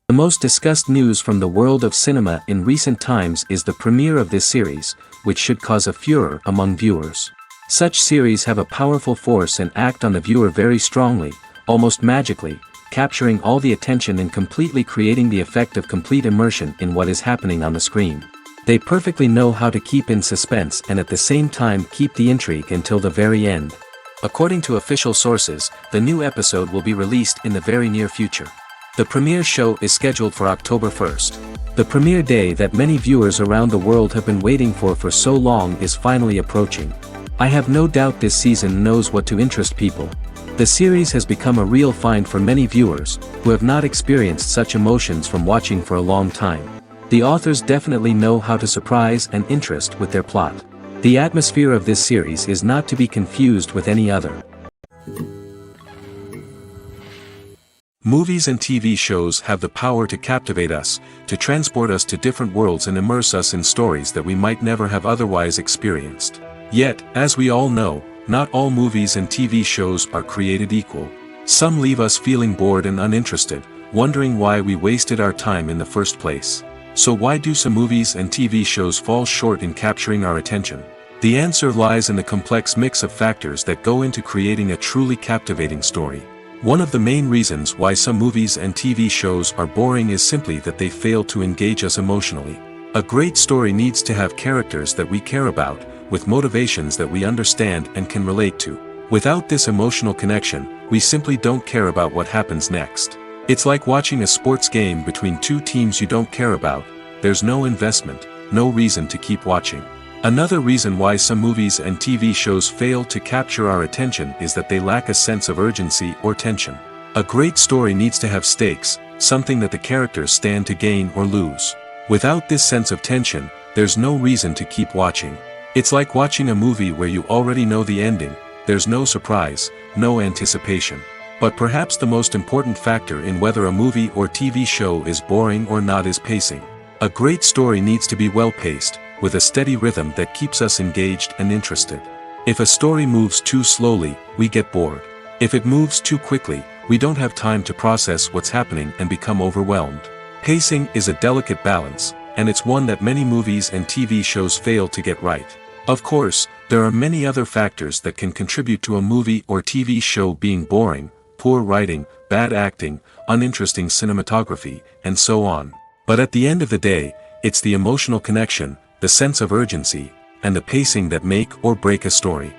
The most discussed news from the world of cinema in recent times is the premiere of this series, which should cause a furor among viewers. Such series have a powerful force and act on the viewer very strongly, almost magically, capturing all the attention and completely creating the effect of complete immersion in what is happening on the screen. They perfectly know how to keep in suspense and at the same time keep the intrigue until the very end. According to official sources, the new episode will be released in the very near future. The premiere show is scheduled for October 1st. The premiere day that many viewers around the world have been waiting for so long is finally approaching. I have no doubt this season knows what to interest people. The series has become a real find for many viewers, who have not experienced such emotions from watching for a long time. The authors definitely know how to surprise and interest with their plot. The atmosphere of this series is not to be confused with any other. Movies and TV shows have the power to captivate us, to transport us to different worlds and immerse us in stories that we might never have otherwise experienced. Yet, as we all know, not all movies and TV shows are created equal. Some leave us feeling bored and uninterested, wondering why we wasted our time in the first place. So why do some movies and TV shows fall short in capturing our attention? The answer lies in the complex mix of factors that go into creating a truly captivating story. One of the main reasons why some movies and TV shows are boring is simply that they fail to engage us emotionally. A great story needs to have characters that we care about, with motivations that we understand and can relate to. Without this emotional connection, we simply don't care about what happens next. It's like watching a sports game between two teams you don't care about. There's no investment, no reason to keep watching. Another reason why some movies and TV shows fail to capture our attention is that they lack a sense of urgency or tension. A great story needs to have stakes, something that the characters stand to gain or lose. Without this sense of tension, there's no reason to keep watching. It's like watching a movie where you already know the ending. There's no surprise, no anticipation. But perhaps the most important factor in whether a movie or TV show is boring or not is pacing. A great story needs to be well-paced, with a steady rhythm that keeps us engaged and interested. If a story moves too slowly, we get bored. If it moves too quickly, we don't have time to process what's happening and become overwhelmed. Pacing is a delicate balance, and it's one that many movies and TV shows fail to get right. Of course, there are many other factors that can contribute to a movie or TV show being boring: poor writing, bad acting, uninteresting cinematography, and so on. But at the end of the day, it's the emotional connection, the sense of urgency, and the pacing that make or break a story.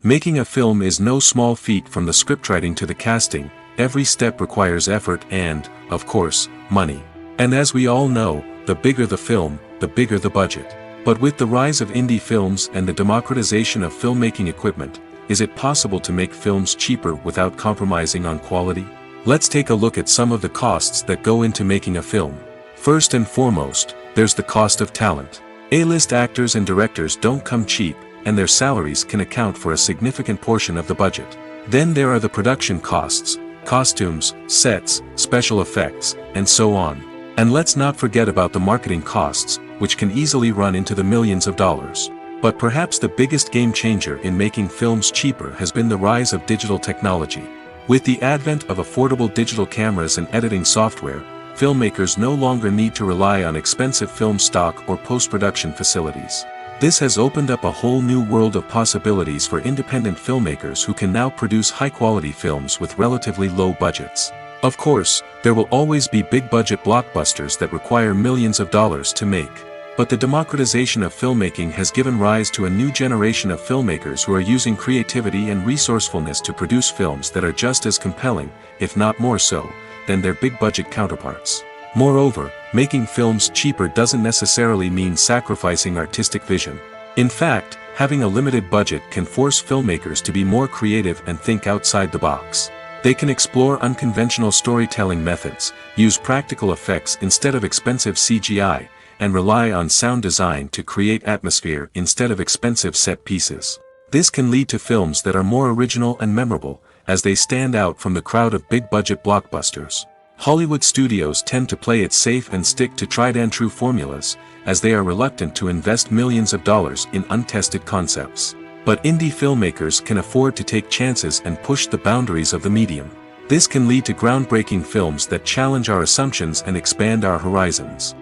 Making a film is no small feat. From the scriptwriting to the casting, every step requires effort and, of course, money. And as we all know, the bigger the film, the bigger the budget. But with the rise of indie films and the democratization of filmmaking equipment, is it possible to make films cheaper without compromising on quality? Let's take a look at some of the costs that go into making a film. First and foremost, there's the cost of talent. A-list actors and directors don't come cheap, and their salaries can account for a significant portion of the budget. Then there are the production costs, costumes, sets, special effects, and so on. And let's not forget about the marketing costs, which can easily run into the millions of dollars. But perhaps the biggest game changer in making films cheaper has been the rise of digital technology. With the advent of affordable digital cameras and editing software, filmmakers no longer need to rely on expensive film stock or post-production facilities. This has opened up a whole new world of possibilities for independent filmmakers who can now produce high-quality films with relatively low budgets. Of course, there will always be big-budget blockbusters that require millions of dollars to make. But the democratization of filmmaking has given rise to a new generation of filmmakers who are using creativity and resourcefulness to produce films that are just as compelling, if not more so, than their big-budget counterparts. Moreover, making films cheaper doesn't necessarily mean sacrificing artistic vision. In fact, having a limited budget can force filmmakers to be more creative and think outside the box. They can explore unconventional storytelling methods, use practical effects instead of expensive CGI, and rely on sound design to create atmosphere instead of expensive set pieces. This can lead to films that are more original and memorable, as they stand out from the crowd of big-budget blockbusters. Hollywood studios tend to play it safe and stick to tried-and-true formulas, as they are reluctant to invest millions of dollars in untested concepts. But indie filmmakers can afford to take chances and push the boundaries of the medium. This can lead to groundbreaking films that challenge our assumptions and expand our horizons.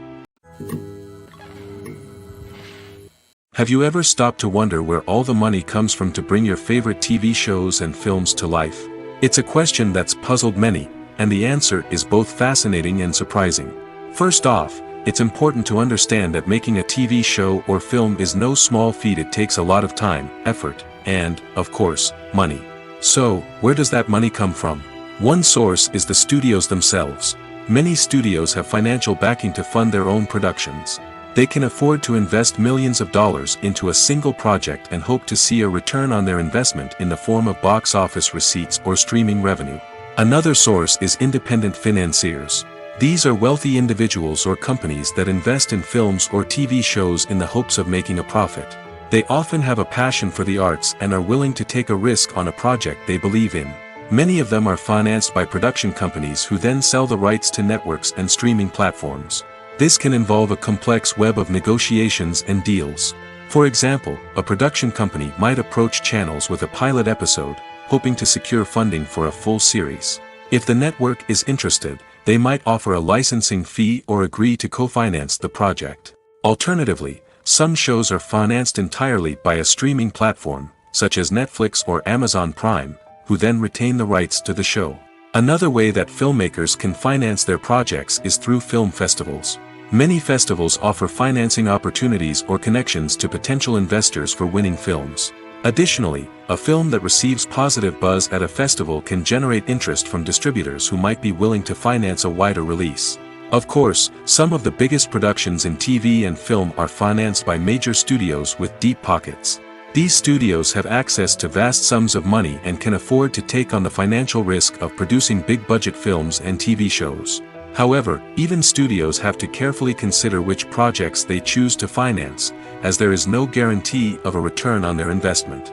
Have you ever stopped to wonder where all the money comes from to bring your favorite TV shows and films to life? It's a question that's puzzled many, and the answer is both fascinating and surprising. First off, it's important to understand that making a TV show or film is no small feat. It takes a lot of time, effort, and, of course, money. So, where does that money come from? One source is the studios themselves. Many studios have financial backing to fund their own productions. They can afford to invest millions of dollars into a single project and hope to see a return on their investment in the form of box office receipts or streaming revenue. Another source is independent financiers. These are wealthy individuals or companies that invest in films or TV shows in the hopes of making a profit. They often have a passion for the arts and are willing to take a risk on a project they believe in. Many of them are financed by production companies who then sell the rights to networks and streaming platforms. This can involve a complex web of negotiations and deals. For example, a production company might approach channels with a pilot episode, hoping to secure funding for a full series. If the network is interested, they might offer a licensing fee or agree to co-finance the project. Alternatively, some shows are financed entirely by a streaming platform, such as Netflix or Amazon Prime, who then retain the rights to the show. Another way that filmmakers can finance their projects is through film festivals. Many festivals offer financing opportunities or connections to potential investors for winning films. Additionally, a film that receives positive buzz at a festival can generate interest from distributors who might be willing to finance a wider release. Of course, some of the biggest productions in TV and film are financed by major studios with deep pockets. These studios have access to vast sums of money and can afford to take on the financial risk of producing big-budget films and TV shows. However, even studios have to carefully consider which projects they choose to finance, as there is no guarantee of a return on their investment.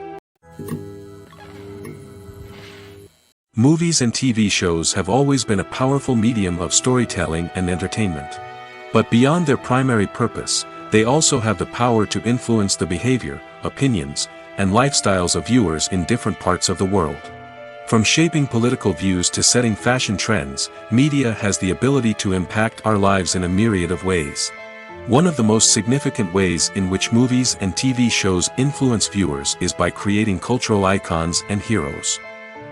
Movies and TV shows have always been a powerful medium of storytelling and entertainment. But beyond their primary purpose, they also have the power to influence the behavior, opinions, and lifestyles of viewers in different parts of the world. From shaping political views to setting fashion trends, media has the ability to impact our lives in a myriad of ways. One of the most significant ways in which movies and TV shows influence viewers is by creating cultural icons and heroes.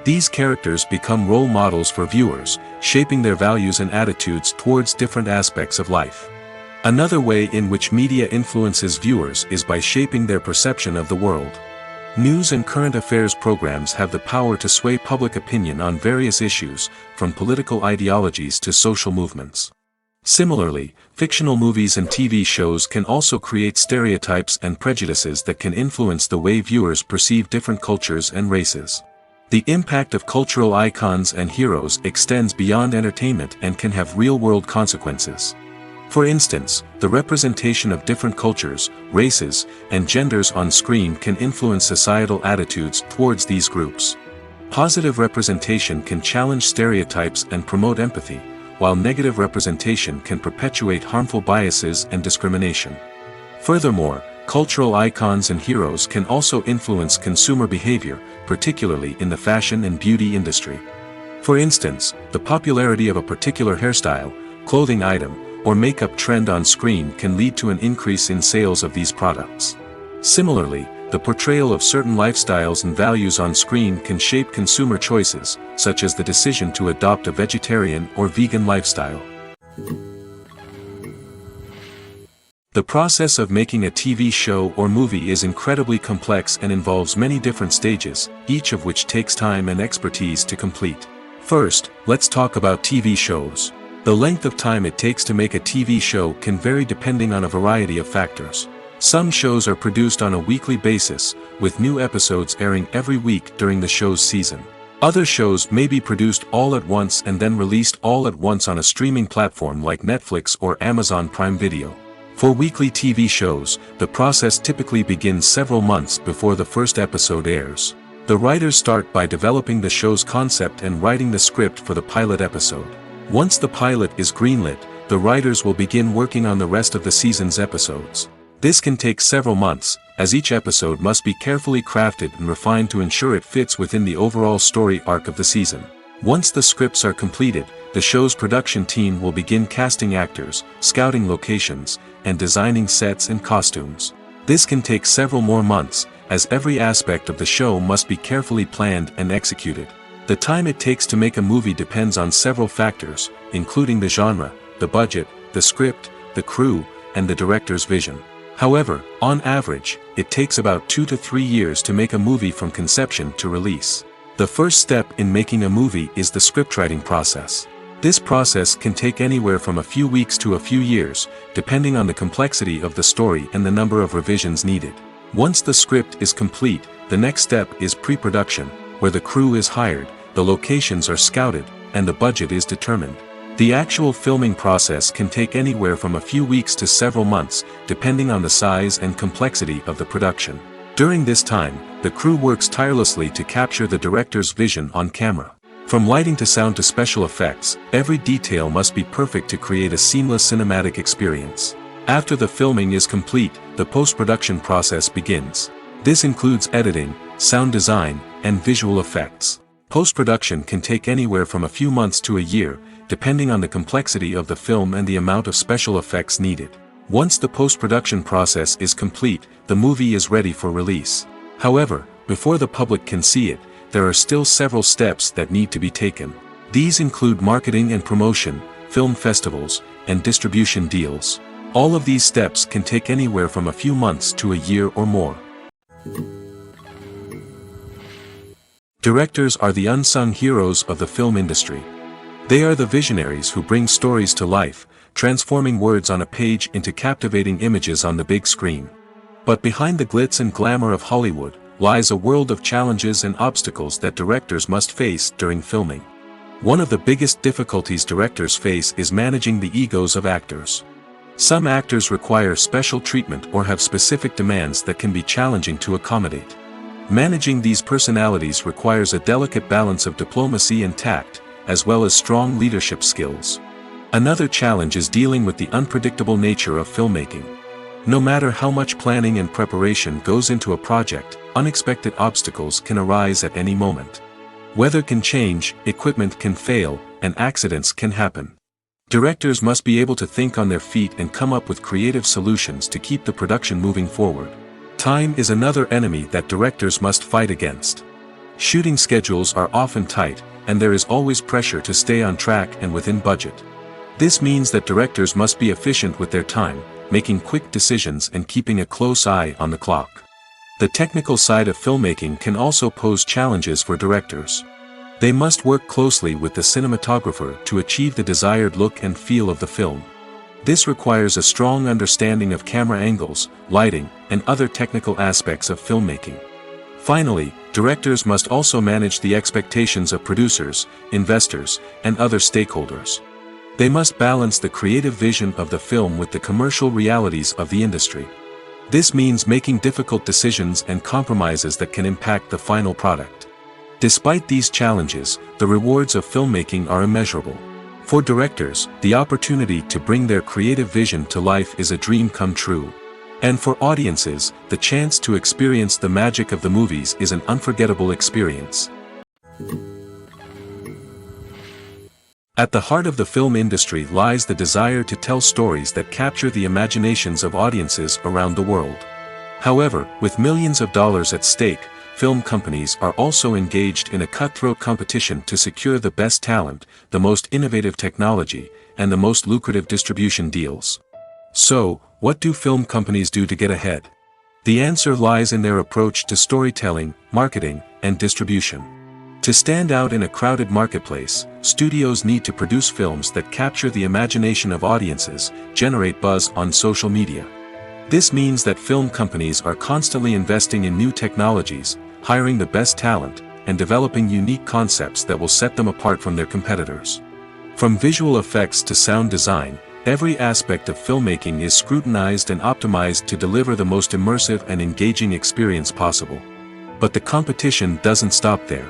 These characters become role models for viewers, shaping their values and attitudes towards different aspects of life. Another way in which media influences viewers is by shaping their perception of the world. News and current affairs programs have the power to sway public opinion on various issues, from political ideologies to social movements. Similarly, fictional movies and TV shows can also create stereotypes and prejudices that can influence the way viewers perceive different cultures and races. The impact of cultural icons and heroes extends beyond entertainment and can have real-world consequences. For instance, the representation of different cultures, races, and genders on screen can influence societal attitudes towards these groups. Positive representation can challenge stereotypes and promote empathy, while negative representation can perpetuate harmful biases and discrimination. Furthermore, cultural icons and heroes can also influence consumer behavior, particularly in the fashion and beauty industry. For instance, the popularity of a particular hairstyle, clothing item, or makeup trend on screen can lead to an increase in sales of these products. Similarly, the portrayal of certain lifestyles and values on screen can shape consumer choices, such as the decision to adopt a vegetarian or vegan lifestyle. The process of making a TV show or movie is incredibly complex and involves many different stages, each of which takes time and expertise to complete. First, let's talk about TV shows. The length of time it takes to make a TV show can vary depending on a variety of factors. Some shows are produced on a weekly basis, with new episodes airing every week during the show's season. Other shows may be produced all at once and then released all at once on a streaming platform like Netflix or Amazon Prime Video. For weekly TV shows, the process typically begins several months before the first episode airs. The writers start by developing the show's concept and writing the script for the pilot episode. Once the pilot is greenlit, the writers will begin working on the rest of the season's episodes. This can take several months, as each episode must be carefully crafted and refined to ensure it fits within the overall story arc of the season. Once the scripts are completed, the show's production team will begin casting actors, scouting locations, and designing sets and costumes. This can take several more months, as every aspect of the show must be carefully planned and executed. The time it takes to make a movie depends on several factors, including the genre, the budget, the script, the crew, and the director's vision. However, on average, it takes about 2 to 3 years to make a movie from conception to release. The first step in making a movie is the scriptwriting process. This process can take anywhere from a few weeks to a few years, depending on the complexity of the story and the number of revisions needed. Once the script is complete, the next step is pre-production, where the crew is hired, the locations are scouted, and the budget is determined. The actual filming process can take anywhere from a few weeks to several months, depending on the size and complexity of the production. During this time, the crew works tirelessly to capture the director's vision on camera. From lighting to sound to special effects, every detail must be perfect to create a seamless cinematic experience. After the filming is complete, the post-production process begins. This includes editing, sound design, and visual effects. Post-production can take anywhere from a few months to a year, depending on the complexity of the film and the amount of special effects needed. Once the post-production process is complete, the movie is ready for release. However, before the public can see it, there are still several steps that need to be taken. These include marketing and promotion, film festivals, and distribution deals. All of these steps can take anywhere from a few months to a year or more. Directors are the unsung heroes of the film industry. They are the visionaries who bring stories to life, transforming words on a page into captivating images on the big screen. But behind the glitz and glamour of Hollywood, lies a world of challenges and obstacles that directors must face during filming. One of the biggest difficulties directors face is managing the egos of actors. Some actors require special treatment or have specific demands that can be challenging to accommodate. Managing these personalities requires a delicate balance of diplomacy and tact, as well as strong leadership skills. Another challenge is dealing with the unpredictable nature of filmmaking. No matter how much planning and preparation goes into a project, unexpected obstacles can arise at any moment. Weather can change, equipment can fail, and accidents can happen. Directors must be able to think on their feet and come up with creative solutions to keep the production moving forward. Time is another enemy that directors must fight against. Shooting schedules are often tight, and there is always pressure to stay on track and within budget. This means that directors must be efficient with their time, making quick decisions and keeping a close eye on the clock. The technical side of filmmaking can also pose challenges for directors. They must work closely with the cinematographer to achieve the desired look and feel of the film. This requires a strong understanding of camera angles, lighting, and other technical aspects of filmmaking. Finally, directors must also manage the expectations of producers, investors, and other stakeholders. They must balance the creative vision of the film with the commercial realities of the industry. This means making difficult decisions and compromises that can impact the final product. Despite these challenges, the rewards of filmmaking are immeasurable. For directors, the opportunity to bring their creative vision to life is a dream come true. And for audiences, the chance to experience the magic of the movies is an unforgettable experience. At the heart of the film industry lies the desire to tell stories that capture the imaginations of audiences around the world. However, with millions of dollars at stake, film companies are also engaged in a cutthroat competition to secure the best talent, the most innovative technology, and the most lucrative distribution deals. So, what do film companies do to get ahead? The answer lies in their approach to storytelling, marketing, and distribution. To stand out in a crowded marketplace, studios need to produce films that capture the imagination of audiences, generate buzz on social media. This means that film companies are constantly investing in new technologies, hiring the best talent, and developing unique concepts that will set them apart from their competitors. From visual effects to sound design, every aspect of filmmaking is scrutinized and optimized to deliver the most immersive and engaging experience possible. But the competition doesn't stop there.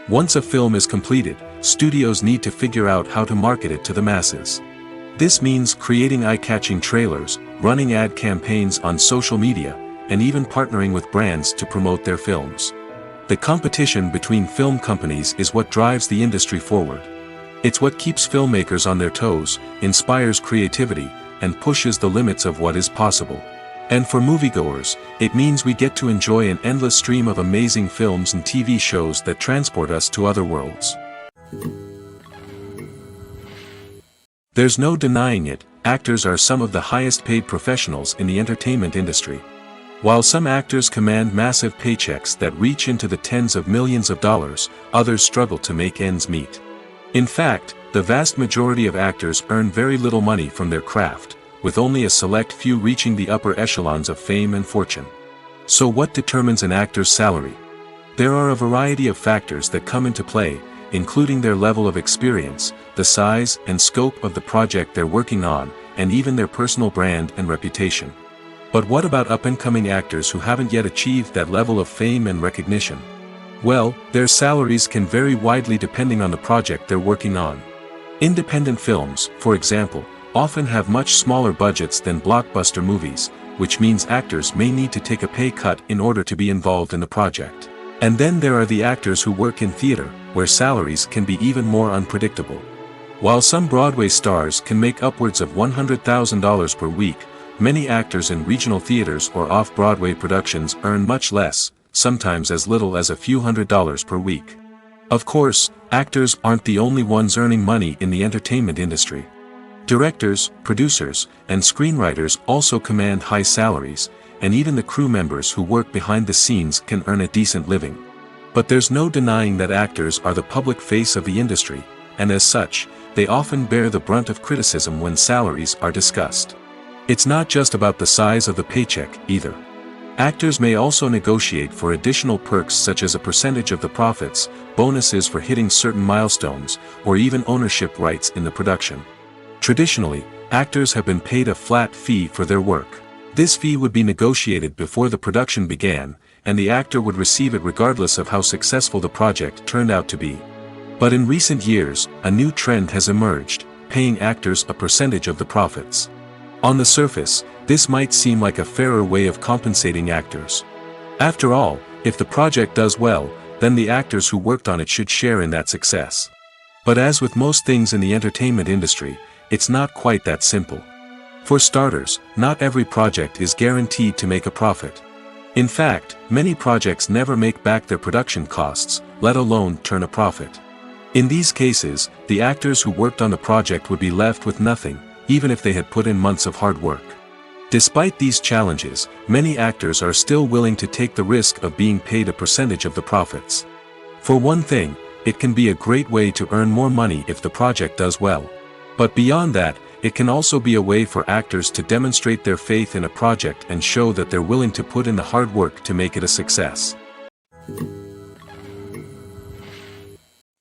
Once a film is completed, studios need to figure out how to market it to the masses. This means creating eye-catching trailers, running ad campaigns on social media, and even partnering with brands to promote their films. The competition between film companies is what drives the industry forward. It's what keeps filmmakers on their toes, inspires creativity, and pushes the limits of what is possible. And for moviegoers, it means we get to enjoy an endless stream of amazing films and TV shows that transport us to other worlds. There's no denying it, actors are some of the highest paid professionals in the entertainment industry. While some actors command massive paychecks that reach into the tens of millions of dollars, others struggle to make ends meet. In fact, the vast majority of actors earn very little money from their craft, with only a select few reaching the upper echelons of fame and fortune. So what determines an actor's salary? There are a variety of factors that come into play, including their level of experience, the size and scope of the project they're working on, and even their personal brand and reputation. But what about up-and-coming actors who haven't yet achieved that level of fame and recognition? Well, their salaries can vary widely depending on the project they're working on. Independent films, for example, often have much smaller budgets than blockbuster movies, which means actors may need to take a pay cut in order to be involved in the project. And then there are the actors who work in theater, where salaries can be even more unpredictable. While some Broadway stars can make upwards of $100,000 per week, many actors in regional theaters or off-Broadway productions earn much less, sometimes as little as a few $100s per week. Of course, actors aren't the only ones earning money in the entertainment industry. Directors, producers, and screenwriters also command high salaries, and even the crew members who work behind the scenes can earn a decent living. But there's no denying that actors are the public face of the industry, and as such, they often bear the brunt of criticism when salaries are discussed. It's not just about the size of the paycheck, either. Actors may also negotiate for additional perks such as a percentage of the profits, bonuses for hitting certain milestones, or even ownership rights in the production. Traditionally, actors have been paid a flat fee for their work. This fee would be negotiated before the production began, and the actor would receive it regardless of how successful the project turned out to be. But in recent years, a new trend has emerged, paying actors a percentage of the profits. On the surface, this might seem like a fairer way of compensating actors. After all, if the project does well, then the actors who worked on it should share in that success. But as with most things in the entertainment industry, it's not quite that simple. For starters, not every project is guaranteed to make a profit. In fact, many projects never make back their production costs, let alone turn a profit. In these cases, the actors who worked on the project would be left with nothing, even if they had put in months of hard work. Despite these challenges, many actors are still willing to take the risk of being paid a percentage of the profits. For one thing, it can be a great way to earn more money if the project does well. But beyond that, it can also be a way for actors to demonstrate their faith in a project and show that they're willing to put in the hard work to make it a success.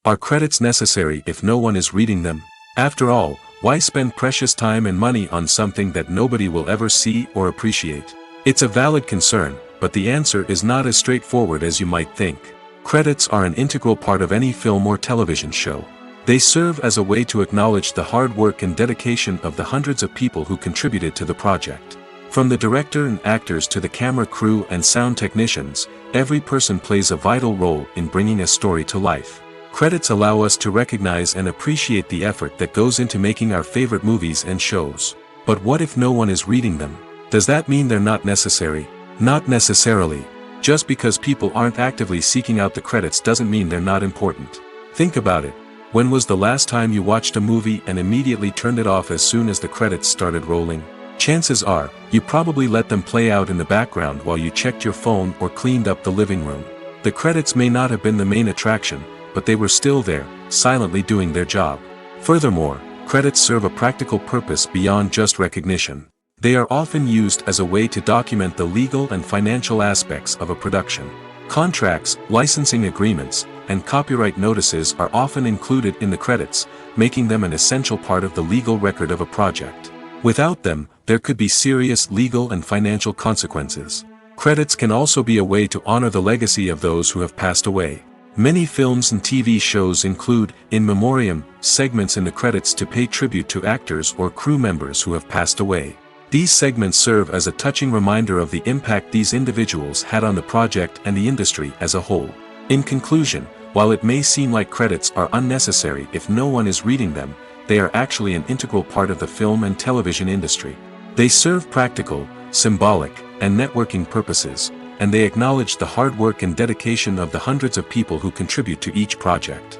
Are credits necessary if no one is reading them? After all, why spend precious time and money on something that nobody will ever see or appreciate? It's a valid concern, but the answer is not as straightforward as you might think. Credits are an integral part of any film or television show. They serve as a way to acknowledge the hard work and dedication of the hundreds of people who contributed to the project. From the director and actors to the camera crew and sound technicians, every person plays a vital role in bringing a story to life. Credits allow us to recognize and appreciate the effort that goes into making our favorite movies and shows. But what if no one is reading them? Does that mean they're not necessary? Not necessarily. Just because people aren't actively seeking out the credits doesn't mean they're not important. Think about it. When was the last time you watched a movie and immediately turned it off as soon as the credits started rolling? Chances are, you probably let them play out in the background while you checked your phone or cleaned up the living room. The credits may not have been the main attraction, but they were still there, silently doing their job. Furthermore, credits serve a practical purpose beyond just recognition. They are often used as a way to document the legal and financial aspects of a production. Contracts, licensing agreements, and copyright notices are often included in the credits, making them an essential part of the legal record of a project. Without them, there could be serious legal and financial consequences. Credits can also be a way to honor the legacy of those who have passed away. Many films and TV shows include, in memoriam, segments in the credits to pay tribute to actors or crew members who have passed away. These segments serve as a touching reminder of the impact these individuals had on the project and the industry as a whole. In conclusion, while it may seem like credits are unnecessary if no one is reading them, they are actually an integral part of the film and television industry. They serve practical, symbolic, and networking purposes, and they acknowledge the hard work and dedication of the hundreds of people who contribute to each project.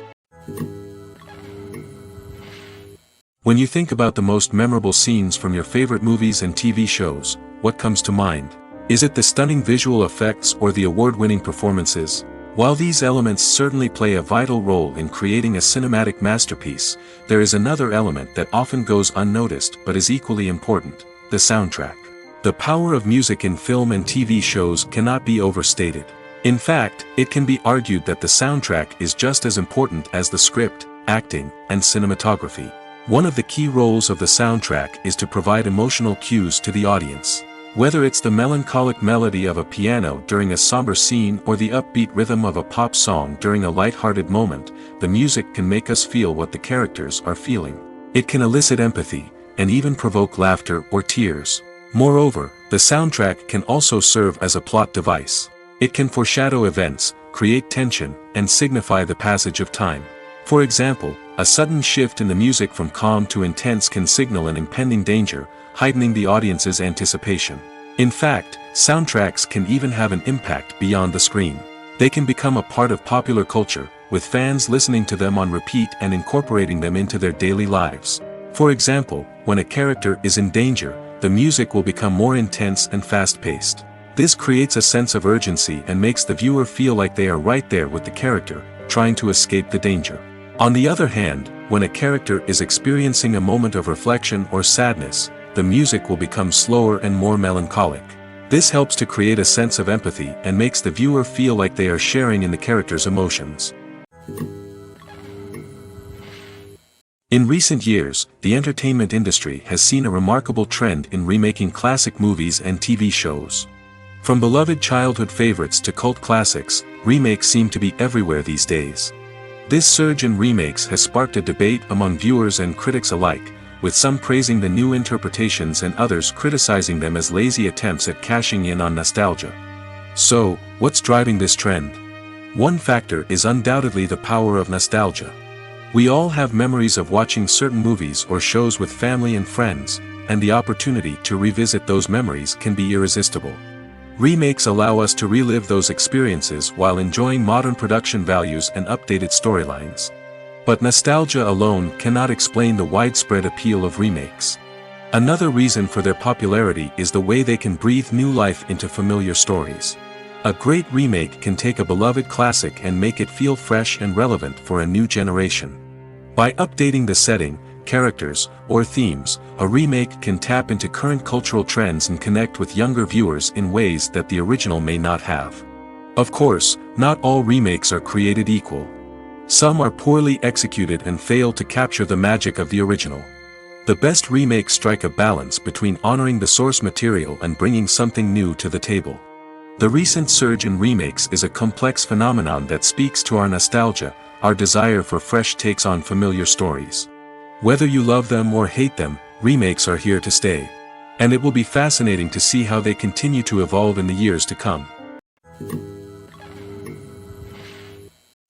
When you think about the most memorable scenes from your favorite movies and TV shows, what comes to mind? Is it the stunning visual effects or the award-winning performances? While these elements certainly play a vital role in creating a cinematic masterpiece, there is another element that often goes unnoticed but is equally important: the soundtrack. The power of music in film and TV shows cannot be overstated. In fact, it can be argued that the soundtrack is just as important as the script, acting, and cinematography. One of the key roles of the soundtrack is to provide emotional cues to the audience. Whether it's the melancholic melody of a piano during a somber scene or the upbeat rhythm of a pop song during a light-hearted moment, the music can make us feel what the characters are feeling. It can elicit empathy, and even provoke laughter or tears. Moreover, the soundtrack can also serve as a plot device. It can foreshadow events, create tension, and signify the passage of time. For example, a sudden shift in the music from calm to intense can signal an impending danger, heightening the audience's anticipation. In fact, soundtracks can even have an impact beyond the screen. They can become a part of popular culture, with fans listening to them on repeat and incorporating them into their daily lives. For example, when a character is in danger, the music will become more intense and fast-paced. This creates a sense of urgency and makes the viewer feel like they are right there with the character, trying to escape the danger. On the other hand, when a character is experiencing a moment of reflection or sadness, the music will become slower and more melancholic. This helps to create a sense of empathy and makes the viewer feel like they are sharing in the character's emotions. In recent years, the entertainment industry has seen a remarkable trend in remaking classic movies and TV shows. From beloved childhood favorites to cult classics, remakes seem to be everywhere these days. This surge in remakes has sparked a debate among viewers and critics alike, with some praising the new interpretations and others criticizing them as lazy attempts at cashing in on nostalgia. So, what's driving this trend? One factor is undoubtedly the power of nostalgia. We all have memories of watching certain movies or shows with family and friends, and the opportunity to revisit those memories can be irresistible. Remakes allow us to relive those experiences while enjoying modern production values and updated storylines. But nostalgia alone cannot explain the widespread appeal of remakes. Another reason for their popularity is the way they can breathe new life into familiar stories. A great remake can take a beloved classic and make it feel fresh and relevant for a new generation. By updating the setting, characters, or themes, a remake can tap into current cultural trends and connect with younger viewers in ways that the original may not have. Of course, not all remakes are created equal. Some are poorly executed and fail to capture the magic of the original. The best remakes strike a balance between honoring the source material and bringing something new to the table. The recent surge in remakes is a complex phenomenon that speaks to our nostalgia, our desire for fresh takes on familiar stories. Whether you love them or hate them, remakes are here to stay. And it will be fascinating to see how they continue to evolve in the years to come.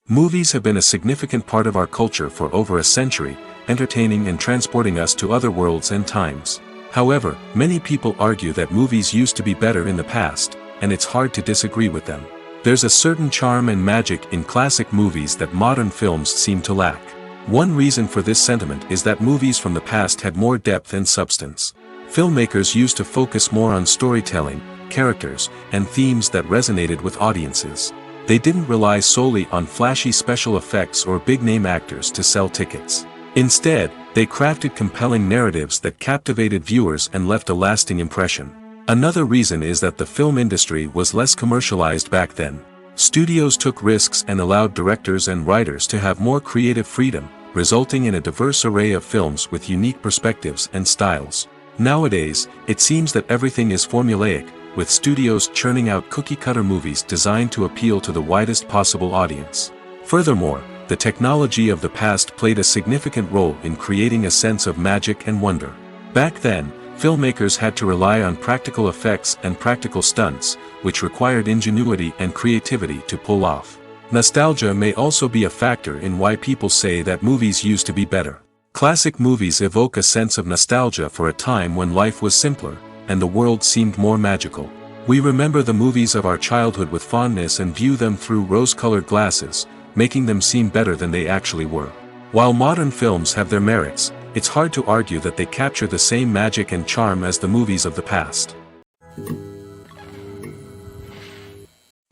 Movies have been a significant part of our culture for over a century, entertaining and transporting us to other worlds and times. However, many people argue that movies used to be better in the past, and it's hard to disagree with them. There's a certain charm and magic in classic movies that modern films seem to lack. One reason for this sentiment is that movies from the past had more depth and substance. Filmmakers used to focus more on storytelling, characters, and themes that resonated with audiences. They didn't rely solely on flashy special effects or big-name actors to sell tickets. Instead, they crafted compelling narratives that captivated viewers and left a lasting impression. Another reason is that the film industry was less commercialized back then. Studios took risks and allowed directors and writers to have more creative freedom, resulting in a diverse array of films with unique perspectives and styles. Nowadays, it seems that everything is formulaic, with studios churning out cookie-cutter movies designed to appeal to the widest possible audience. Furthermore, the technology of the past played a significant role in creating a sense of magic and wonder. Back then, filmmakers had to rely on practical effects and practical stunts, which required ingenuity and creativity to pull off. Nostalgia may also be a factor in why people say that movies used to be better. Classic movies evoke a sense of nostalgia for a time when life was simpler, and the world seemed more magical. We remember the movies of our childhood with fondness and view them through rose-colored glasses, making them seem better than they actually were. While modern films have their merits, it's hard to argue that they capture the same magic and charm as the movies of the past.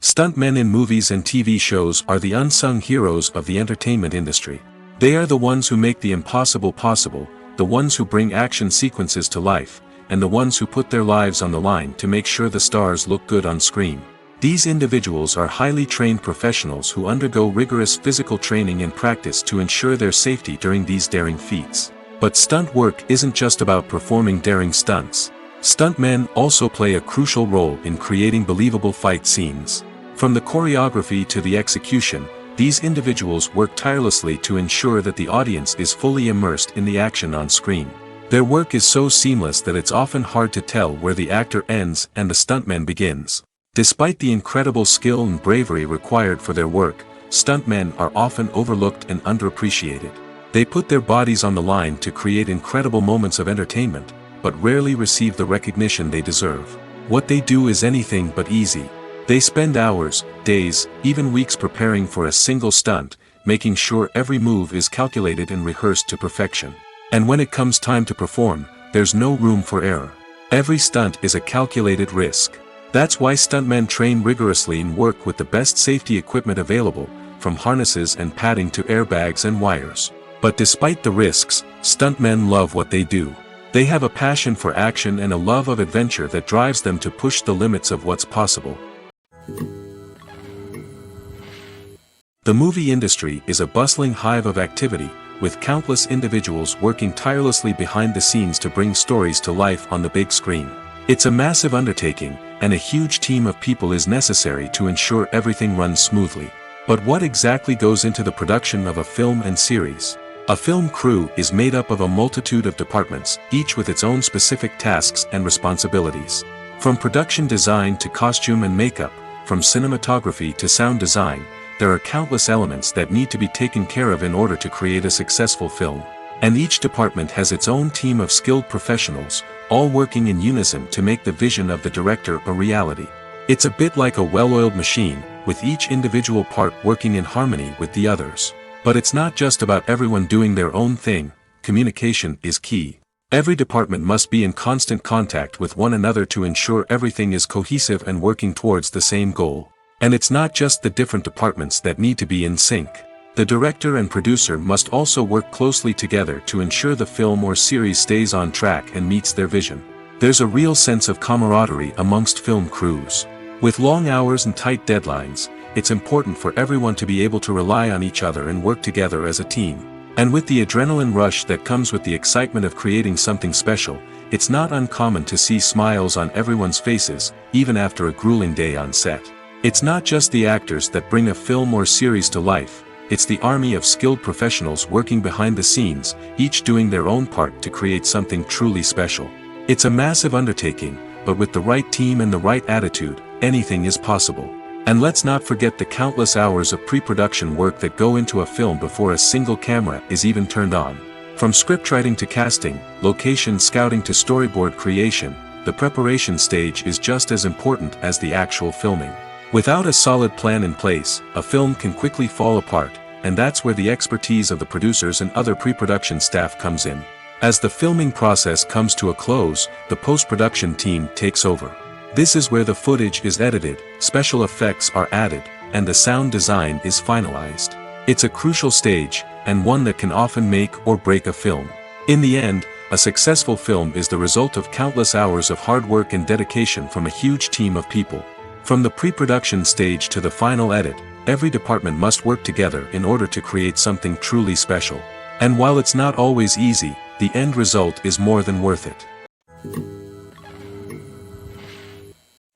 Stuntmen in movies and TV shows are the unsung heroes of the entertainment industry. They are the ones who make the impossible possible, the ones who bring action sequences to life, and the ones who put their lives on the line to make sure the stars look good on screen. These individuals are highly trained professionals who undergo rigorous physical training and practice to ensure their safety during these daring feats. But stunt work isn't just about performing daring stunts. Stuntmen also play a crucial role in creating believable fight scenes. From the choreography to the execution, these individuals work tirelessly to ensure that the audience is fully immersed in the action on screen. Their work is so seamless that it's often hard to tell where the actor ends and the stuntman begins. Despite the incredible skill and bravery required for their work, stuntmen are often overlooked and underappreciated. They put their bodies on the line to create incredible moments of entertainment, but rarely receive the recognition they deserve. What they do is anything but easy. They spend hours, days, even weeks preparing for a single stunt, making sure every move is calculated and rehearsed to perfection. And when it comes time to perform, there's no room for error. Every stunt is a calculated risk. That's why stuntmen train rigorously and work with the best safety equipment available, from harnesses and padding to airbags and wires. But despite the risks, stuntmen love what they do. They have a passion for action and a love of adventure that drives them to push the limits of what's possible. The movie industry is a bustling hive of activity, with countless individuals working tirelessly behind the scenes to bring stories to life on the big screen. It's a massive undertaking, and a huge team of people is necessary to ensure everything runs smoothly. But what exactly goes into the production of a film and series? A film crew is made up of a multitude of departments, each with its own specific tasks and responsibilities. From production design to costume and makeup, from cinematography to sound design, there are countless elements that need to be taken care of in order to create a successful film. And each department has its own team of skilled professionals, all working in unison to make the vision of the director a reality. It's a bit like a well-oiled machine, with each individual part working in harmony with the others. But it's not just about everyone doing their own thing. Communication is key. Every department must be in constant contact with one another to ensure everything is cohesive and working towards the same goal. And it's not just the different departments that need to be in sync. The director and producer must also work closely together to ensure the film or series stays on track and meets their vision. There's a real sense of camaraderie amongst film crews. With long hours and tight deadlines, it's important for everyone to be able to rely on each other and work together as a team. And with the adrenaline rush that comes with the excitement of creating something special, it's not uncommon to see smiles on everyone's faces, even after a grueling day on set. It's not just the actors that bring a film or series to life, it's the army of skilled professionals working behind the scenes, each doing their own part to create something truly special. It's a massive undertaking, but with the right team and the right attitude, anything is possible. And let's not forget the countless hours of pre-production work that go into a film before a single camera is even turned on. From scriptwriting to casting, location scouting to storyboard creation, the preparation stage is just as important as the actual filming. Without a solid plan in place, a film can quickly fall apart, and that's where the expertise of the producers and other pre-production staff comes in. As the filming process comes to a close, the post-production team takes over. This is where the footage is edited, special effects are added, and the sound design is finalized. It's a crucial stage, and one that can often make or break a film. In the end, a successful film is the result of countless hours of hard work and dedication from a huge team of people. From the pre-production stage to the final edit, every department must work together in order to create something truly special. And while it's not always easy, the end result is more than worth it.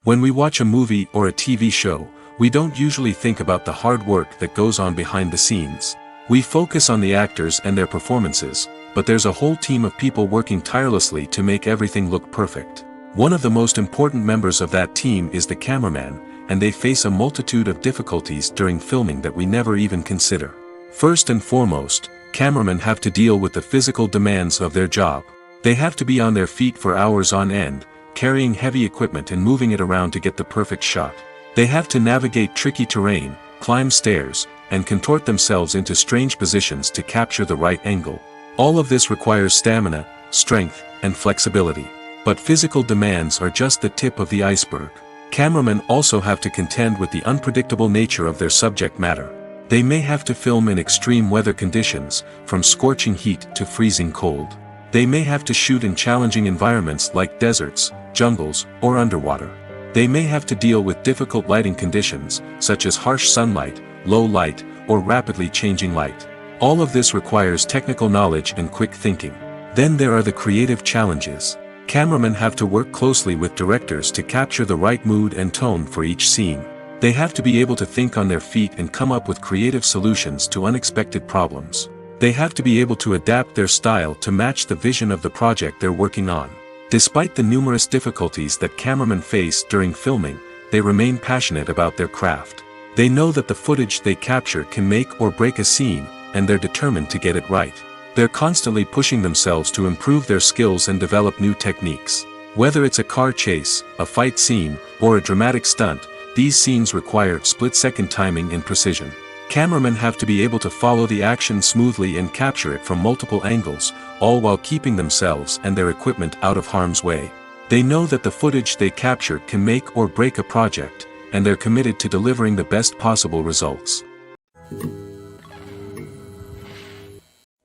When we watch a movie or a TV show, we don't usually think about the hard work that goes on behind the scenes. We focus on the actors and their performances, but there's a whole team of people working tirelessly to make everything look perfect. One of the most important members of that team is the cameraman, and they face a multitude of difficulties during filming that we never even consider. First and foremost, cameramen have to deal with the physical demands of their job. They have to be on their feet for hours on end, carrying heavy equipment and moving it around to get the perfect shot. They have to navigate tricky terrain, climb stairs, and contort themselves into strange positions to capture the right angle. All of this requires stamina, strength, and flexibility. But physical demands are just the tip of the iceberg. Cameramen also have to contend with the unpredictable nature of their subject matter. They may have to film in extreme weather conditions, from scorching heat to freezing cold. They may have to shoot in challenging environments like deserts, jungles, or underwater. They may have to deal with difficult lighting conditions, such as harsh sunlight, low light, or rapidly changing light. All of this requires technical knowledge and quick thinking. Then there are the creative challenges. Cameramen have to work closely with directors to capture the right mood and tone for each scene. They have to be able to think on their feet and come up with creative solutions to unexpected problems. They have to be able to adapt their style to match the vision of the project they're working on. Despite the numerous difficulties that cameramen face during filming, they remain passionate about their craft. They know that the footage they capture can make or break a scene, and they're determined to get it right. They're constantly pushing themselves to improve their skills and develop new techniques. Whether it's a car chase, a fight scene, or a dramatic stunt, these scenes require split-second timing and precision. Cameramen have to be able to follow the action smoothly and capture it from multiple angles, all while keeping themselves and their equipment out of harm's way. They know that the footage they capture can make or break a project, and they're committed to delivering the best possible results.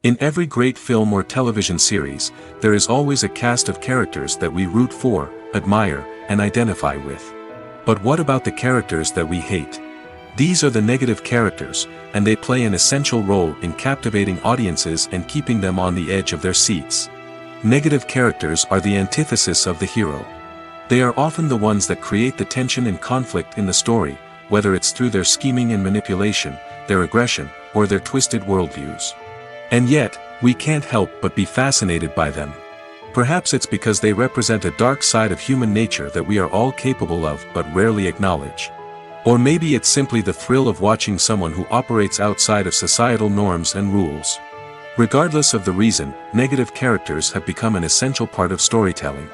In every great film or television series, there is always a cast of characters that we root for, admire, and identify with. But what about the characters that we hate? These are the negative characters, and they play an essential role in captivating audiences and keeping them on the edge of their seats. Negative characters are the antithesis of the hero. They are often the ones that create the tension and conflict in the story, whether it's through their scheming and manipulation, their aggression, or their twisted worldviews. And yet, we can't help but be fascinated by them. Perhaps it's because they represent a dark side of human nature that we are all capable of but rarely acknowledge. Or maybe it's simply the thrill of watching someone who operates outside of societal norms and rules. Regardless of the reason, negative characters have become an essential part of storytelling.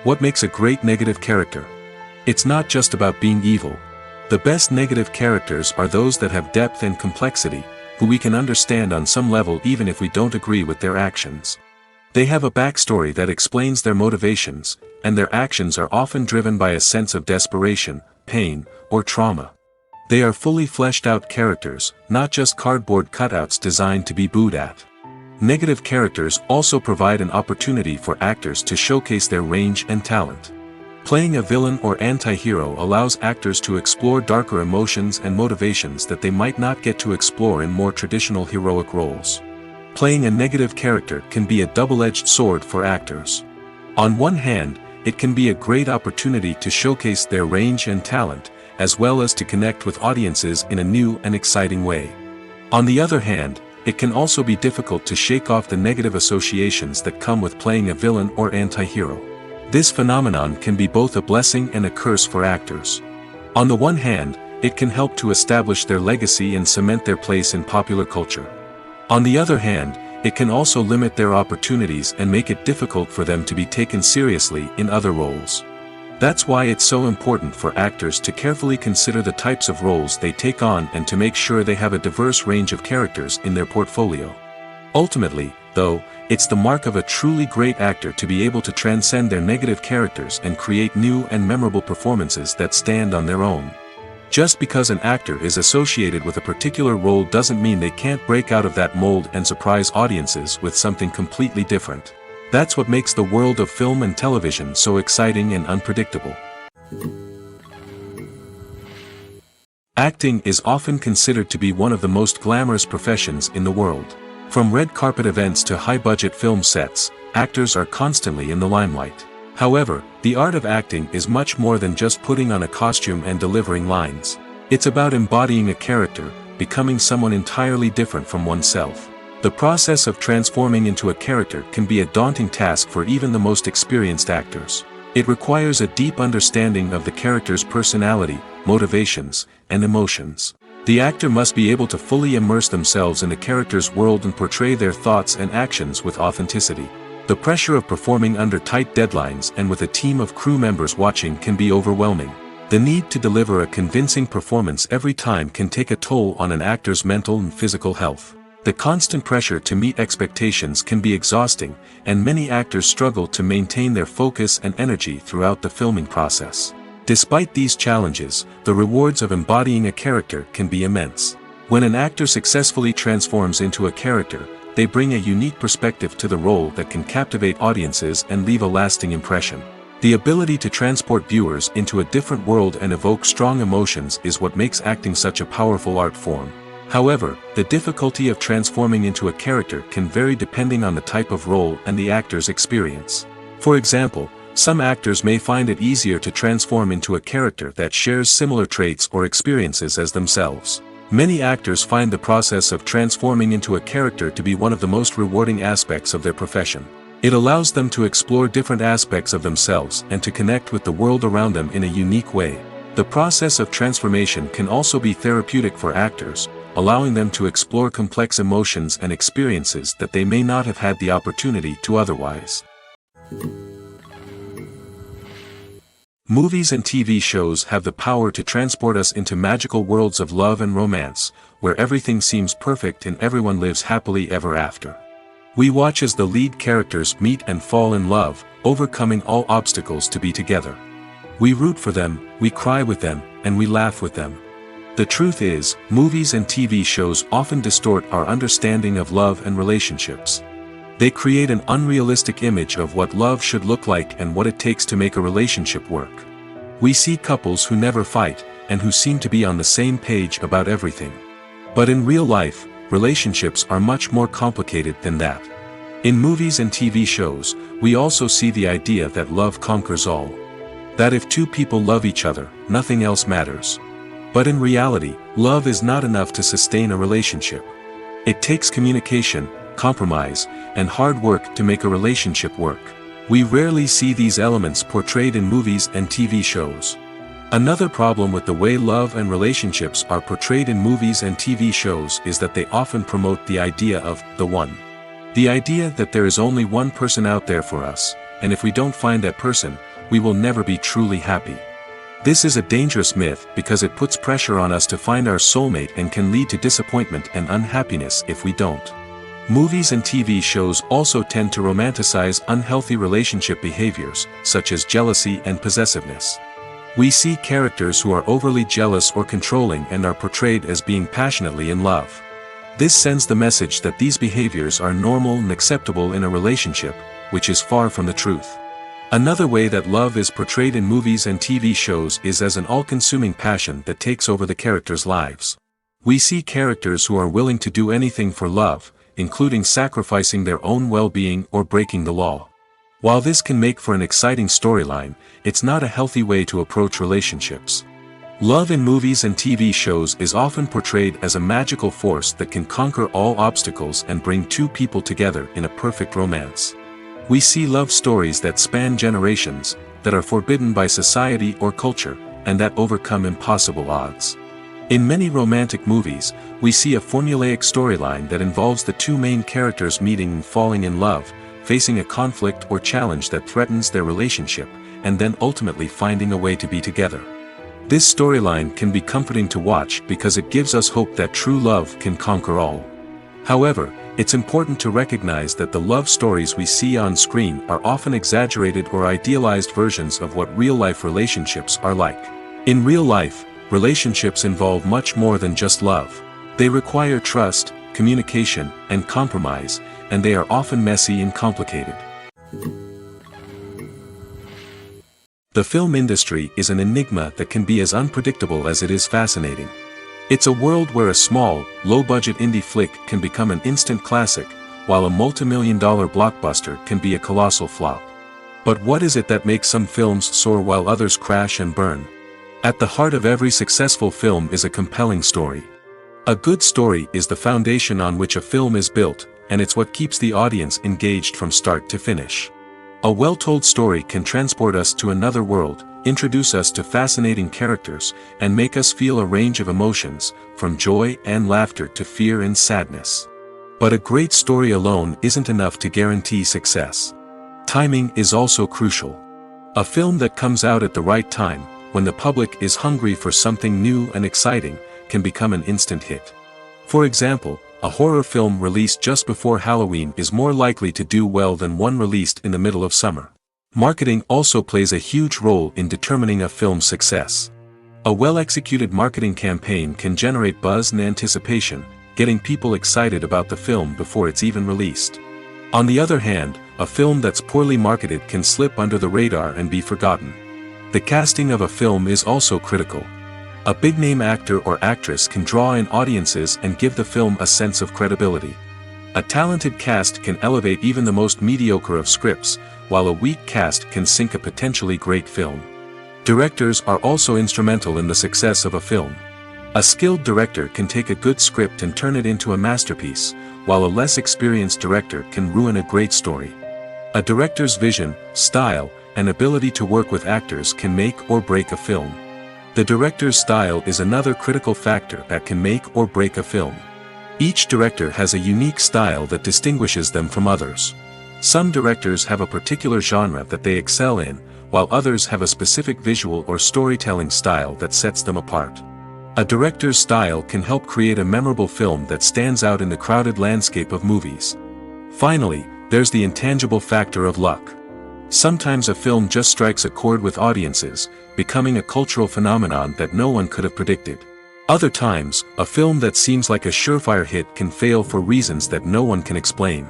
What makes a great negative character? It's not just about being evil. The best negative characters are those that have depth and complexity, who we can understand on some level even if we don't agree with their actions. They have a backstory that explains their motivations, and their actions are often driven by a sense of desperation, pain, or trauma. They are fully fleshed out characters, not just cardboard cutouts designed to be booed at. Negative characters also provide an opportunity for actors to showcase their range and talent. Playing a villain or anti-hero allows actors to explore darker emotions and motivations that they might not get to explore in more traditional heroic roles. Playing a negative character can be a double-edged sword for actors. On one hand, it can be a great opportunity to showcase their range and talent, as well as to connect with audiences in a new and exciting way. On the other hand, it can also be difficult to shake off the negative associations that come with playing a villain or anti-hero. This phenomenon can be both a blessing and a curse for actors. On the one hand, it can help to establish their legacy and cement their place in popular culture. On the other hand, it can also limit their opportunities and make it difficult for them to be taken seriously in other roles. That's why it's so important for actors to carefully consider the types of roles they take on and to make sure they have a diverse range of characters in their portfolio. Ultimately, though, it's the mark of a truly great actor to be able to transcend their negative characters and create new and memorable performances that stand on their own. Just because an actor is associated with a particular role doesn't mean they can't break out of that mold and surprise audiences with something completely different. That's what makes the world of film and television so exciting and unpredictable. Acting is often considered to be one of the most glamorous professions in the world. From red carpet events to high-budget film sets, actors are constantly in the limelight. However, the art of acting is much more than just putting on a costume and delivering lines. It's about embodying a character, becoming someone entirely different from oneself. The process of transforming into a character can be a daunting task for even the most experienced actors. It requires a deep understanding of the character's personality, motivations, and emotions. The actor must be able to fully immerse themselves in the character's world and portray their thoughts and actions with authenticity. The pressure of performing under tight deadlines and with a team of crew members watching can be overwhelming. The need to deliver a convincing performance every time can take a toll on an actor's mental and physical health. The constant pressure to meet expectations can be exhausting, and many actors struggle to maintain their focus and energy throughout the filming process. Despite these challenges, the rewards of embodying a character can be immense. When an actor successfully transforms into a character, they bring a unique perspective to the role that can captivate audiences and leave a lasting impression. The ability to transport viewers into a different world and evoke strong emotions is what makes acting such a powerful art form. However, the difficulty of transforming into a character can vary depending on the type of role and the actor's experience. For example, some actors may find it easier to transform into a character that shares similar traits or experiences as themselves. Many actors find the process of transforming into a character to be one of the most rewarding aspects of their profession. It allows them to explore different aspects of themselves and to connect with the world around them in a unique way. The process of transformation can also be therapeutic for actors, allowing them to explore complex emotions and experiences that they may not have had the opportunity to otherwise. Movies and TV shows have the power to transport us into magical worlds of love and romance, where everything seems perfect and everyone lives happily ever after. We watch as the lead characters meet and fall in love, overcoming all obstacles to be together. We root for them, we cry with them, and we laugh with them. The truth is, movies and TV shows often distort our understanding of love and relationships. They create an unrealistic image of what love should look like and what it takes to make a relationship work. We see couples who never fight, and who seem to be on the same page about everything. But in real life, relationships are much more complicated than that. In movies and TV shows, we also see the idea that love conquers all. That if two people love each other, nothing else matters. But in reality, love is not enough to sustain a relationship. It takes communication, compromise, and hard work to make a relationship work. We rarely see these elements portrayed in movies and TV shows. Another problem with the way love and relationships are portrayed in movies and TV shows is that they often promote the idea of the one. The idea that there is only one person out there for us, and if we don't find that person, we will never be truly happy. This is a dangerous myth because it puts pressure on us to find our soulmate and can lead to disappointment and unhappiness if we don't. Movies and TV shows also tend to romanticize unhealthy relationship behaviors, such as jealousy and possessiveness. We see characters who are overly jealous or controlling and are portrayed as being passionately in love. This sends the message that these behaviors are normal and acceptable in a relationship, which is far from the truth. Another way that love is portrayed in movies and TV shows is as an all-consuming passion that takes over the characters' lives. We see characters who are willing to do anything for love, including sacrificing their own well-being or breaking the law. While this can make for an exciting storyline, it's not a healthy way to approach relationships. Love in movies and TV shows is often portrayed as a magical force that can conquer all obstacles and bring two people together in a perfect romance. We see love stories that span generations, that are forbidden by society or culture, and that overcome impossible odds. In many romantic movies, we see a formulaic storyline that involves the two main characters meeting and falling in love, facing a conflict or challenge that threatens their relationship, and then ultimately finding a way to be together. This storyline can be comforting to watch because it gives us hope that true love can conquer all. However, it's important to recognize that the love stories we see on screen are often exaggerated or idealized versions of what real-life relationships are like. In real life, relationships involve much more than just love. They require trust, communication, and compromise, and they are often messy and complicated. The film industry is an enigma that can be as unpredictable as it is fascinating. It's a world where a small, low-budget indie flick can become an instant classic, while a multi-million-dollar blockbuster can be a colossal flop. But what is it that makes some films soar while others crash and burn? At the heart of every successful film is a compelling story. A good story is the foundation on which a film is built, and it's what keeps the audience engaged from start to finish. A well-told story can transport us to another world, introduce us to fascinating characters, and make us feel a range of emotions, from joy and laughter to fear and sadness. But a great story alone isn't enough to guarantee success. Timing is also crucial. A film that comes out at the right time, when the public is hungry for something new and exciting, can become an instant hit. For example, a horror film released just before Halloween is more likely to do well than one released in the middle of summer. Marketing also plays a huge role in determining a film's success. A well-executed marketing campaign can generate buzz and anticipation, getting people excited about the film before it's even released. On the other hand, a film that's poorly marketed can slip under the radar and be forgotten. The casting of a film is also critical. A big-name actor or actress can draw in audiences and give the film a sense of credibility. A talented cast can elevate even the most mediocre of scripts, while a weak cast can sink a potentially great film. Directors are also instrumental in the success of a film. A skilled director can take a good script and turn it into a masterpiece, while a less experienced director can ruin a great story. A director's vision, style, and ability to work with actors can make or break a film. The director's style is another critical factor that can make or break a film. Each director has a unique style that distinguishes them from others. Some directors have a particular genre that they excel in, while others have a specific visual or storytelling style that sets them apart. A director's style can help create a memorable film that stands out in the crowded landscape of movies. Finally, there's the intangible factor of luck. Sometimes a film just strikes a chord with audiences, becoming a cultural phenomenon that no one could have predicted. Other times, a film that seems like a surefire hit can fail for reasons that no one can explain.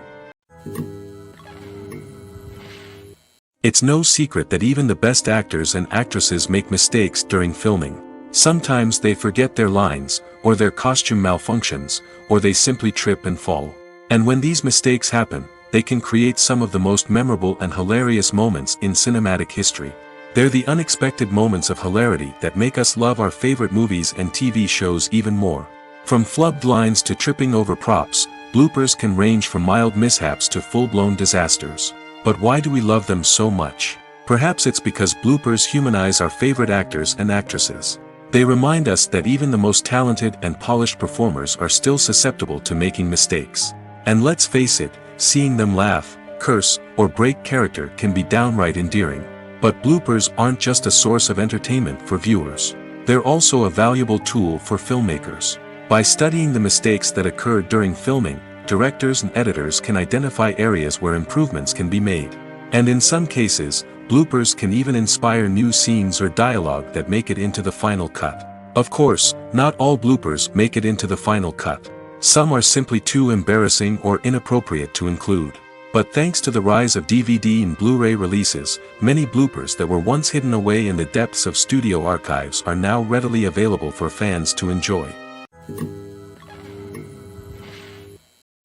It's no secret that even the best actors and actresses make mistakes during filming. Sometimes they forget their lines, or their costume malfunctions, or they simply trip and fall. And when these mistakes happen, they can create some of the most memorable and hilarious moments in cinematic history. They're the unexpected moments of hilarity that make us love our favorite movies and TV shows even more. From flubbed lines to tripping over props, bloopers can range from mild mishaps to full-blown disasters. But why do we love them so much? Perhaps it's because bloopers humanize our favorite actors and actresses. They remind us that even the most talented and polished performers are still susceptible to making mistakes. And let's face it, seeing them laugh, curse, or break character can be downright endearing. But bloopers aren't just a source of entertainment for viewers. They're also a valuable tool for filmmakers. By studying the mistakes that occurred during filming, directors and editors can identify areas where improvements can be made. And in some cases, bloopers can even inspire new scenes or dialogue that make it into the final cut. Of course, not all bloopers make it into the final cut. Some are simply too embarrassing or inappropriate to include. But thanks to the rise of DVD and Blu-ray releases, many bloopers that were once hidden away in the depths of studio archives are now readily available for fans to enjoy.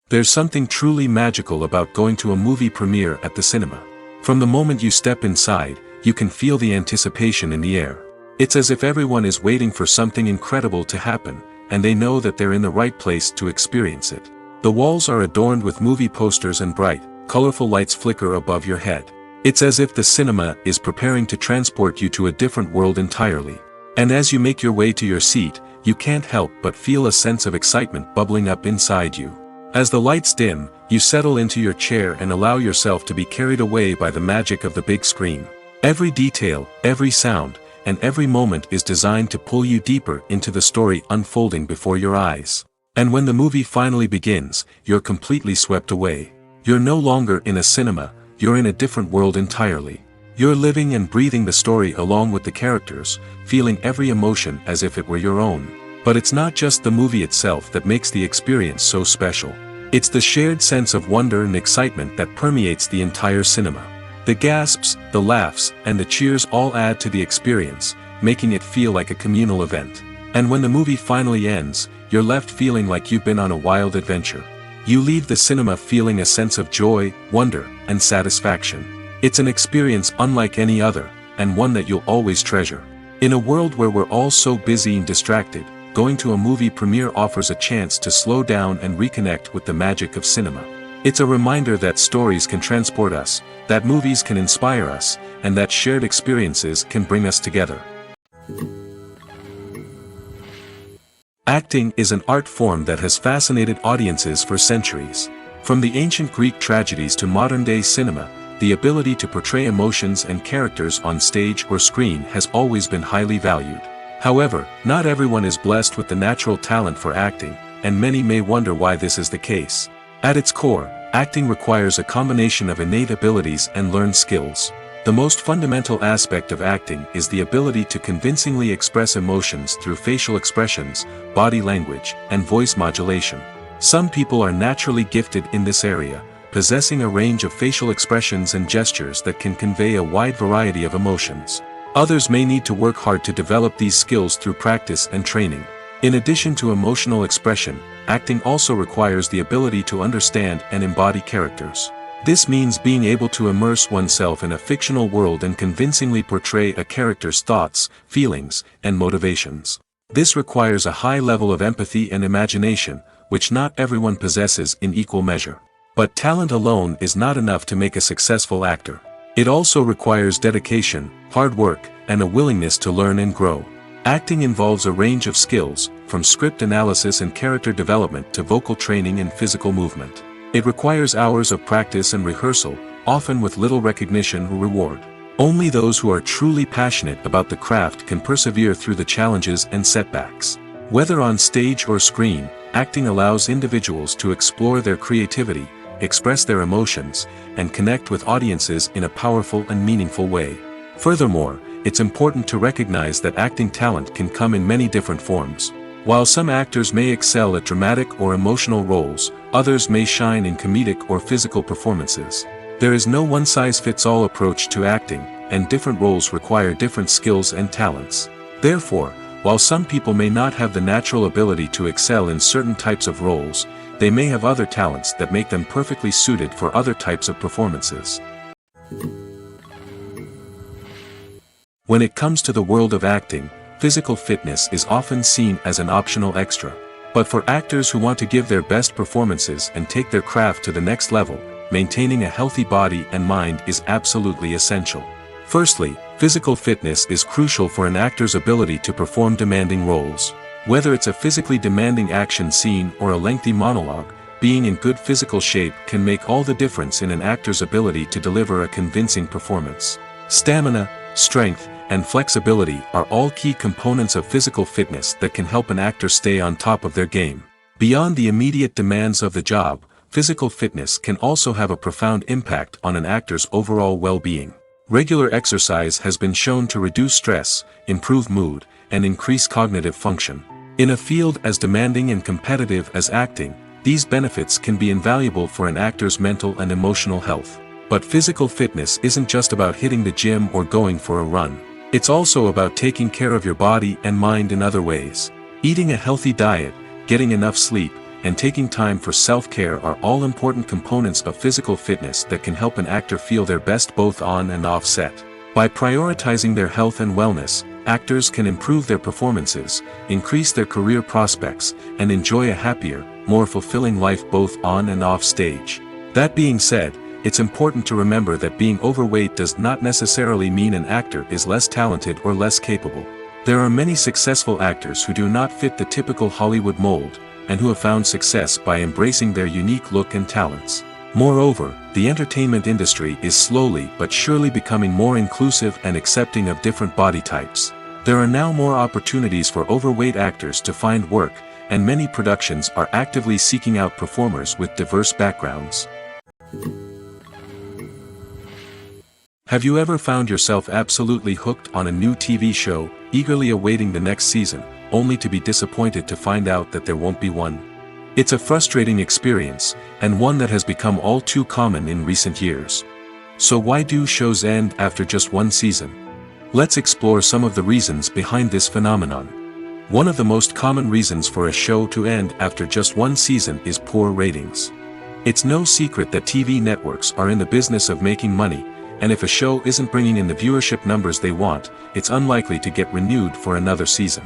There's something truly magical about going to a movie premiere at the cinema. From the moment you step inside, you can feel the anticipation in the air. It's as if everyone is waiting for something incredible to happen, and they know that they're in the right place to experience it. The walls are adorned with movie posters and bright, colorful lights flicker above your head. It's as if the cinema is preparing to transport you to a different world entirely. And as you make your way to your seat, you can't help but feel a sense of excitement bubbling up inside you. As the lights dim, you settle into your chair and allow yourself to be carried away by the magic of the big screen. Every detail, every sound, and every moment is designed to pull you deeper into the story unfolding before your eyes. And when the movie finally begins, you're completely swept away. You're no longer in a cinema, you're in a different world entirely. You're living and breathing the story along with the characters, feeling every emotion as if it were your own. But it's not just the movie itself that makes the experience so special. It's the shared sense of wonder and excitement that permeates the entire cinema. The gasps, the laughs, and the cheers all add to the experience, making it feel like a communal event. And when the movie finally ends, you're left feeling like you've been on a wild adventure. You leave the cinema feeling a sense of joy, wonder, and satisfaction. It's an experience unlike any other, and one that you'll always treasure. In a world where we're all so busy and distracted, going to a movie premiere offers a chance to slow down and reconnect with the magic of cinema. It's a reminder that stories can transport us, that movies can inspire us, and that shared experiences can bring us together. Acting is an art form that has fascinated audiences for centuries. From the ancient Greek tragedies to modern-day cinema, the ability to portray emotions and characters on stage or screen has always been highly valued. However, not everyone is blessed with the natural talent for acting, and many may wonder why this is the case. At its core, acting requires a combination of innate abilities and learned skills. The most fundamental aspect of acting is the ability to convincingly express emotions through facial expressions, body language, and voice modulation. Some people are naturally gifted in this area, possessing a range of facial expressions and gestures that can convey a wide variety of emotions. Others may need to work hard to develop these skills through practice and training. In addition to emotional expression, acting also requires the ability to understand and embody characters. This means being able to immerse oneself in a fictional world and convincingly portray a character's thoughts, feelings, and motivations. This requires a high level of empathy and imagination, which not everyone possesses in equal measure. But talent alone is not enough to make a successful actor. It also requires dedication, hard work, and a willingness to learn and grow. Acting involves a range of skills, from script analysis and character development to vocal training and physical movement. It requires hours of practice and rehearsal, often with little recognition or reward. Only those who are truly passionate about the craft can persevere through the challenges and setbacks. Whether on stage or screen, acting allows individuals to explore their creativity, express their emotions, and connect with audiences in a powerful and meaningful way. Furthermore, it's important to recognize that acting talent can come in many different forms. While some actors may excel at dramatic or emotional roles, others may shine in comedic or physical performances. There is no one-size-fits-all approach to acting, and different roles require different skills and talents. Therefore, while some people may not have the natural ability to excel in certain types of roles, they may have other talents that make them perfectly suited for other types of performances. When it comes to the world of acting, physical fitness is often seen as an optional extra. But for actors who want to give their best performances and take their craft to the next level, maintaining a healthy body and mind is absolutely essential. Firstly, physical fitness is crucial for an actor's ability to perform demanding roles. Whether it's a physically demanding action scene or a lengthy monologue, being in good physical shape can make all the difference in an actor's ability to deliver a convincing performance. Stamina, strength, and flexibility are all key components of physical fitness that can help an actor stay on top of their game. Beyond the immediate demands of the job, physical fitness can also have a profound impact on an actor's overall well-being. Regular exercise has been shown to reduce stress, improve mood, and increase cognitive function. In a field as demanding and competitive as acting, these benefits can be invaluable for an actor's mental and emotional health. But physical fitness isn't just about hitting the gym or going for a run. It's also about taking care of your body and mind in other ways. Eating a healthy diet, getting enough sleep, and taking time for self-care are all important components of physical fitness that can help an actor feel their best both on and off set. By prioritizing their health and wellness, actors can improve their performances, increase their career prospects, and enjoy a happier, more fulfilling life both on and off stage. That being said, it's important to remember that being overweight does not necessarily mean an actor is less talented or less capable. There are many successful actors who do not fit the typical Hollywood mold, and who have found success by embracing their unique look and talents. Moreover, the entertainment industry is slowly but surely becoming more inclusive and accepting of different body types. There are now more opportunities for overweight actors to find work, and many productions are actively seeking out performers with diverse backgrounds. Have you ever found yourself absolutely hooked on a new TV show, eagerly awaiting the next season, only to be disappointed to find out that there won't be one? It's a frustrating experience, and one that has become all too common in recent years. So why do shows end after just one season? Let's explore some of the reasons behind this phenomenon. One of the most common reasons for a show to end after just one season is poor ratings. It's no secret that TV networks are in the business of making money, and if a show isn't bringing in the viewership numbers they want, it's unlikely to get renewed for another season.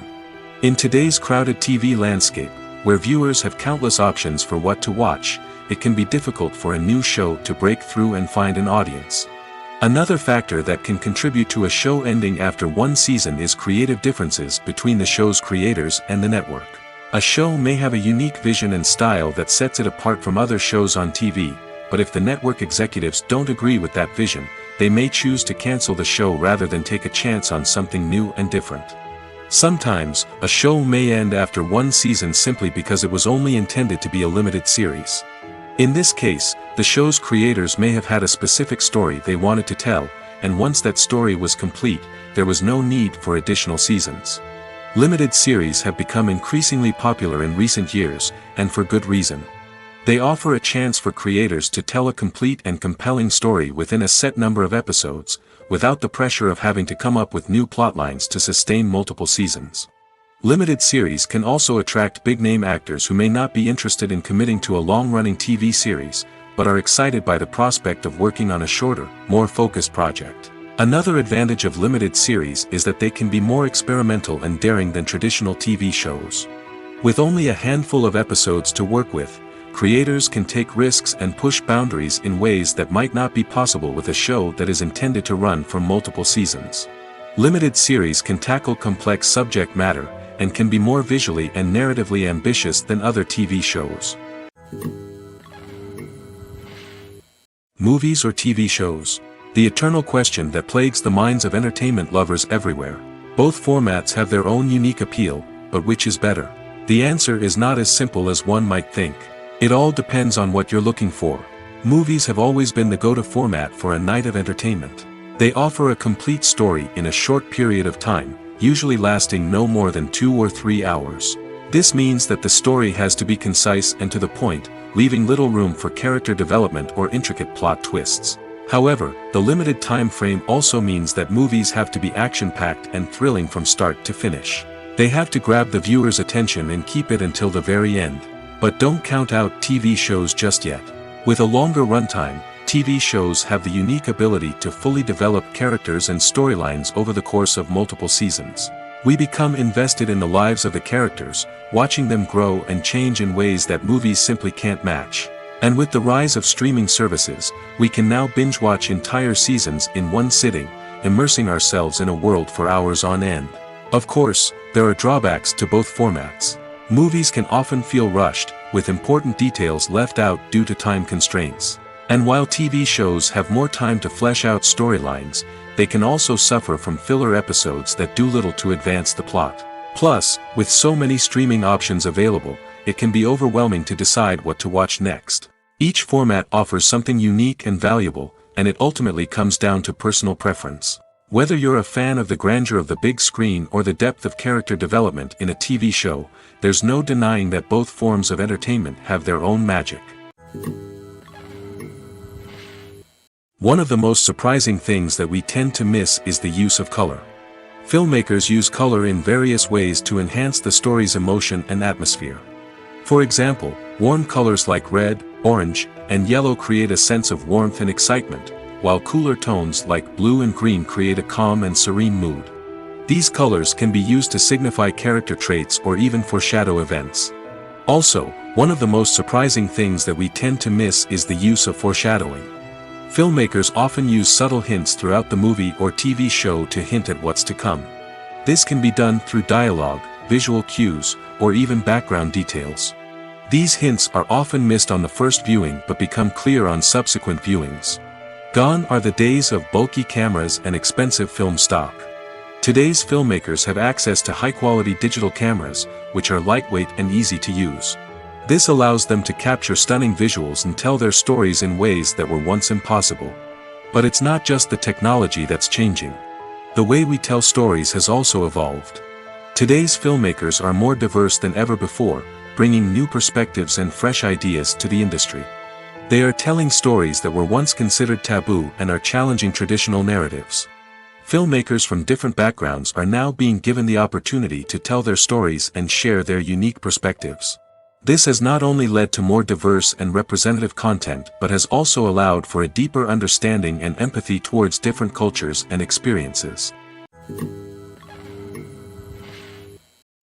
In today's crowded TV landscape, where viewers have countless options for what to watch, it can be difficult for a new show to break through and find an audience. Another factor that can contribute to a show ending after one season is creative differences between the show's creators and the network. A show may have a unique vision and style that sets it apart from other shows on TV, but if the network executives don't agree with that vision, they may choose to cancel the show rather than take a chance on something new and different. Sometimes, a show may end after one season simply because it was only intended to be a limited series. In this case, the show's creators may have had a specific story they wanted to tell, and once that story was complete, there was no need for additional seasons. Limited series have become increasingly popular in recent years, and for good reason. They offer a chance for creators to tell a complete and compelling story within a set number of episodes, without the pressure of having to come up with new plotlines to sustain multiple seasons. Limited series can also attract big-name actors who may not be interested in committing to a long-running TV series, but are excited by the prospect of working on a shorter, more focused project. Another advantage of limited series is that they can be more experimental and daring than traditional TV shows. With only a handful of episodes to work with, creators can take risks and push boundaries in ways that might not be possible with a show that is intended to run for multiple seasons. Limited series can tackle complex subject matter, and can be more visually and narratively ambitious than other TV shows. Movies or TV shows? The eternal question that plagues the minds of entertainment lovers everywhere. Both formats have their own unique appeal, but which is better? The answer is not as simple as one might think. It all depends on what you're looking for. Movies have always been the go-to format for a night of entertainment. They offer a complete story in a short period of time, usually lasting no more than 2 or 3 hours. This means that the story has to be concise and to the point, leaving little room for character development or intricate plot twists. However, the limited time frame also means that movies have to be action-packed and thrilling from start to finish. They have to grab the viewer's attention and keep it until the very end. But don't count out TV shows just yet. With a longer runtime, TV shows have the unique ability to fully develop characters and storylines over the course of multiple seasons. We become invested in the lives of the characters, watching them grow and change in ways that movies simply can't match. And with the rise of streaming services, we can now binge-watch entire seasons in one sitting, immersing ourselves in a world for hours on end. Of course, there are drawbacks to both formats. Movies can often feel rushed, with important details left out due to time constraints. And while TV shows have more time to flesh out storylines, they can also suffer from filler episodes that do little to advance the plot. Plus, with so many streaming options available, it can be overwhelming to decide what to watch next. Each format offers something unique and valuable, and it ultimately comes down to personal preference. Whether you're a fan of the grandeur of the big screen or the depth of character development in a TV show, there's no denying that both forms of entertainment have their own magic. One of the most surprising things that we tend to miss is the use of color. Filmmakers use color in various ways to enhance the story's emotion and atmosphere. For example, warm colors like red, orange, and yellow create a sense of warmth and excitement, while cooler tones like blue and green create a calm and serene mood. These colors can be used to signify character traits or even foreshadow events. Also, one of the most surprising things that we tend to miss is the use of foreshadowing. Filmmakers often use subtle hints throughout the movie or TV show to hint at what's to come. This can be done through dialogue, visual cues, or even background details. These hints are often missed on the first viewing but become clear on subsequent viewings. Gone are the days of bulky cameras and expensive film stock. Today's filmmakers have access to high-quality digital cameras, which are lightweight and easy to use. This allows them to capture stunning visuals and tell their stories in ways that were once impossible. But it's not just the technology that's changing. The way we tell stories has also evolved. Today's filmmakers are more diverse than ever before, bringing new perspectives and fresh ideas to the industry. They are telling stories that were once considered taboo and are challenging traditional narratives. Filmmakers from different backgrounds are now being given the opportunity to tell their stories and share their unique perspectives. This has not only led to more diverse and representative content but has also allowed for a deeper understanding and empathy towards different cultures and experiences.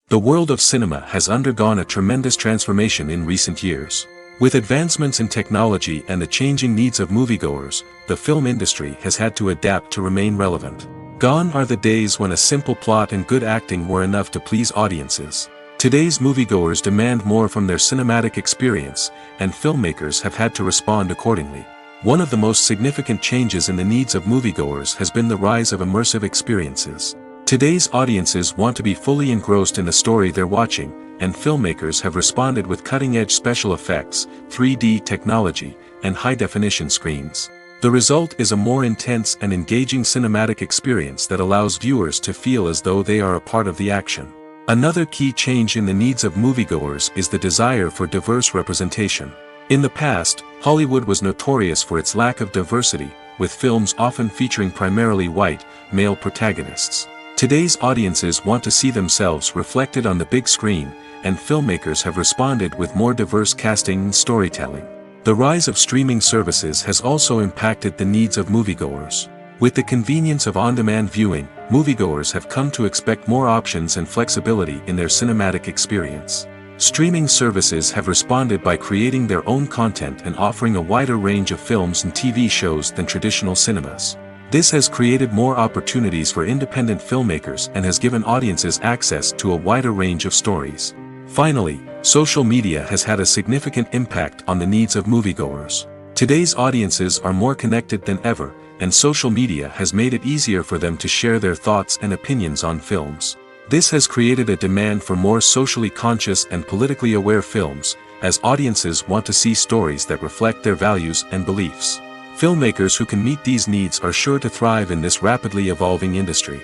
The world of cinema has undergone a tremendous transformation in recent years. With advancements in technology and the changing needs of moviegoers, the film industry has had to adapt to remain relevant. Gone are the days when a simple plot and good acting were enough to please audiences. Today's moviegoers demand more from their cinematic experience, and filmmakers have had to respond accordingly. One of the most significant changes in the needs of moviegoers has been the rise of immersive experiences. Today's audiences want to be fully engrossed in the story they're watching, and filmmakers have responded with cutting-edge special effects, 3D technology, and high-definition screens. The result is a more intense and engaging cinematic experience that allows viewers to feel as though they are a part of the action. Another key change in the needs of moviegoers is the desire for diverse representation. In the past, Hollywood was notorious for its lack of diversity, with films often featuring primarily white, male protagonists. Today's audiences want to see themselves reflected on the big screen, and filmmakers have responded with more diverse casting and storytelling. The rise of streaming services has also impacted the needs of moviegoers. With the convenience of on-demand viewing, moviegoers have come to expect more options and flexibility in their cinematic experience. Streaming services have responded by creating their own content and offering a wider range of films and TV shows than traditional cinemas. This has created more opportunities for independent filmmakers and has given audiences access to a wider range of stories. Finally, social media has had a significant impact on the needs of moviegoers. Today's audiences are more connected than ever, and social media has made it easier for them to share their thoughts and opinions on films. This has created a demand for more socially conscious and politically aware films, as audiences want to see stories that reflect their values and beliefs. Filmmakers who can meet these needs are sure to thrive in this rapidly evolving industry.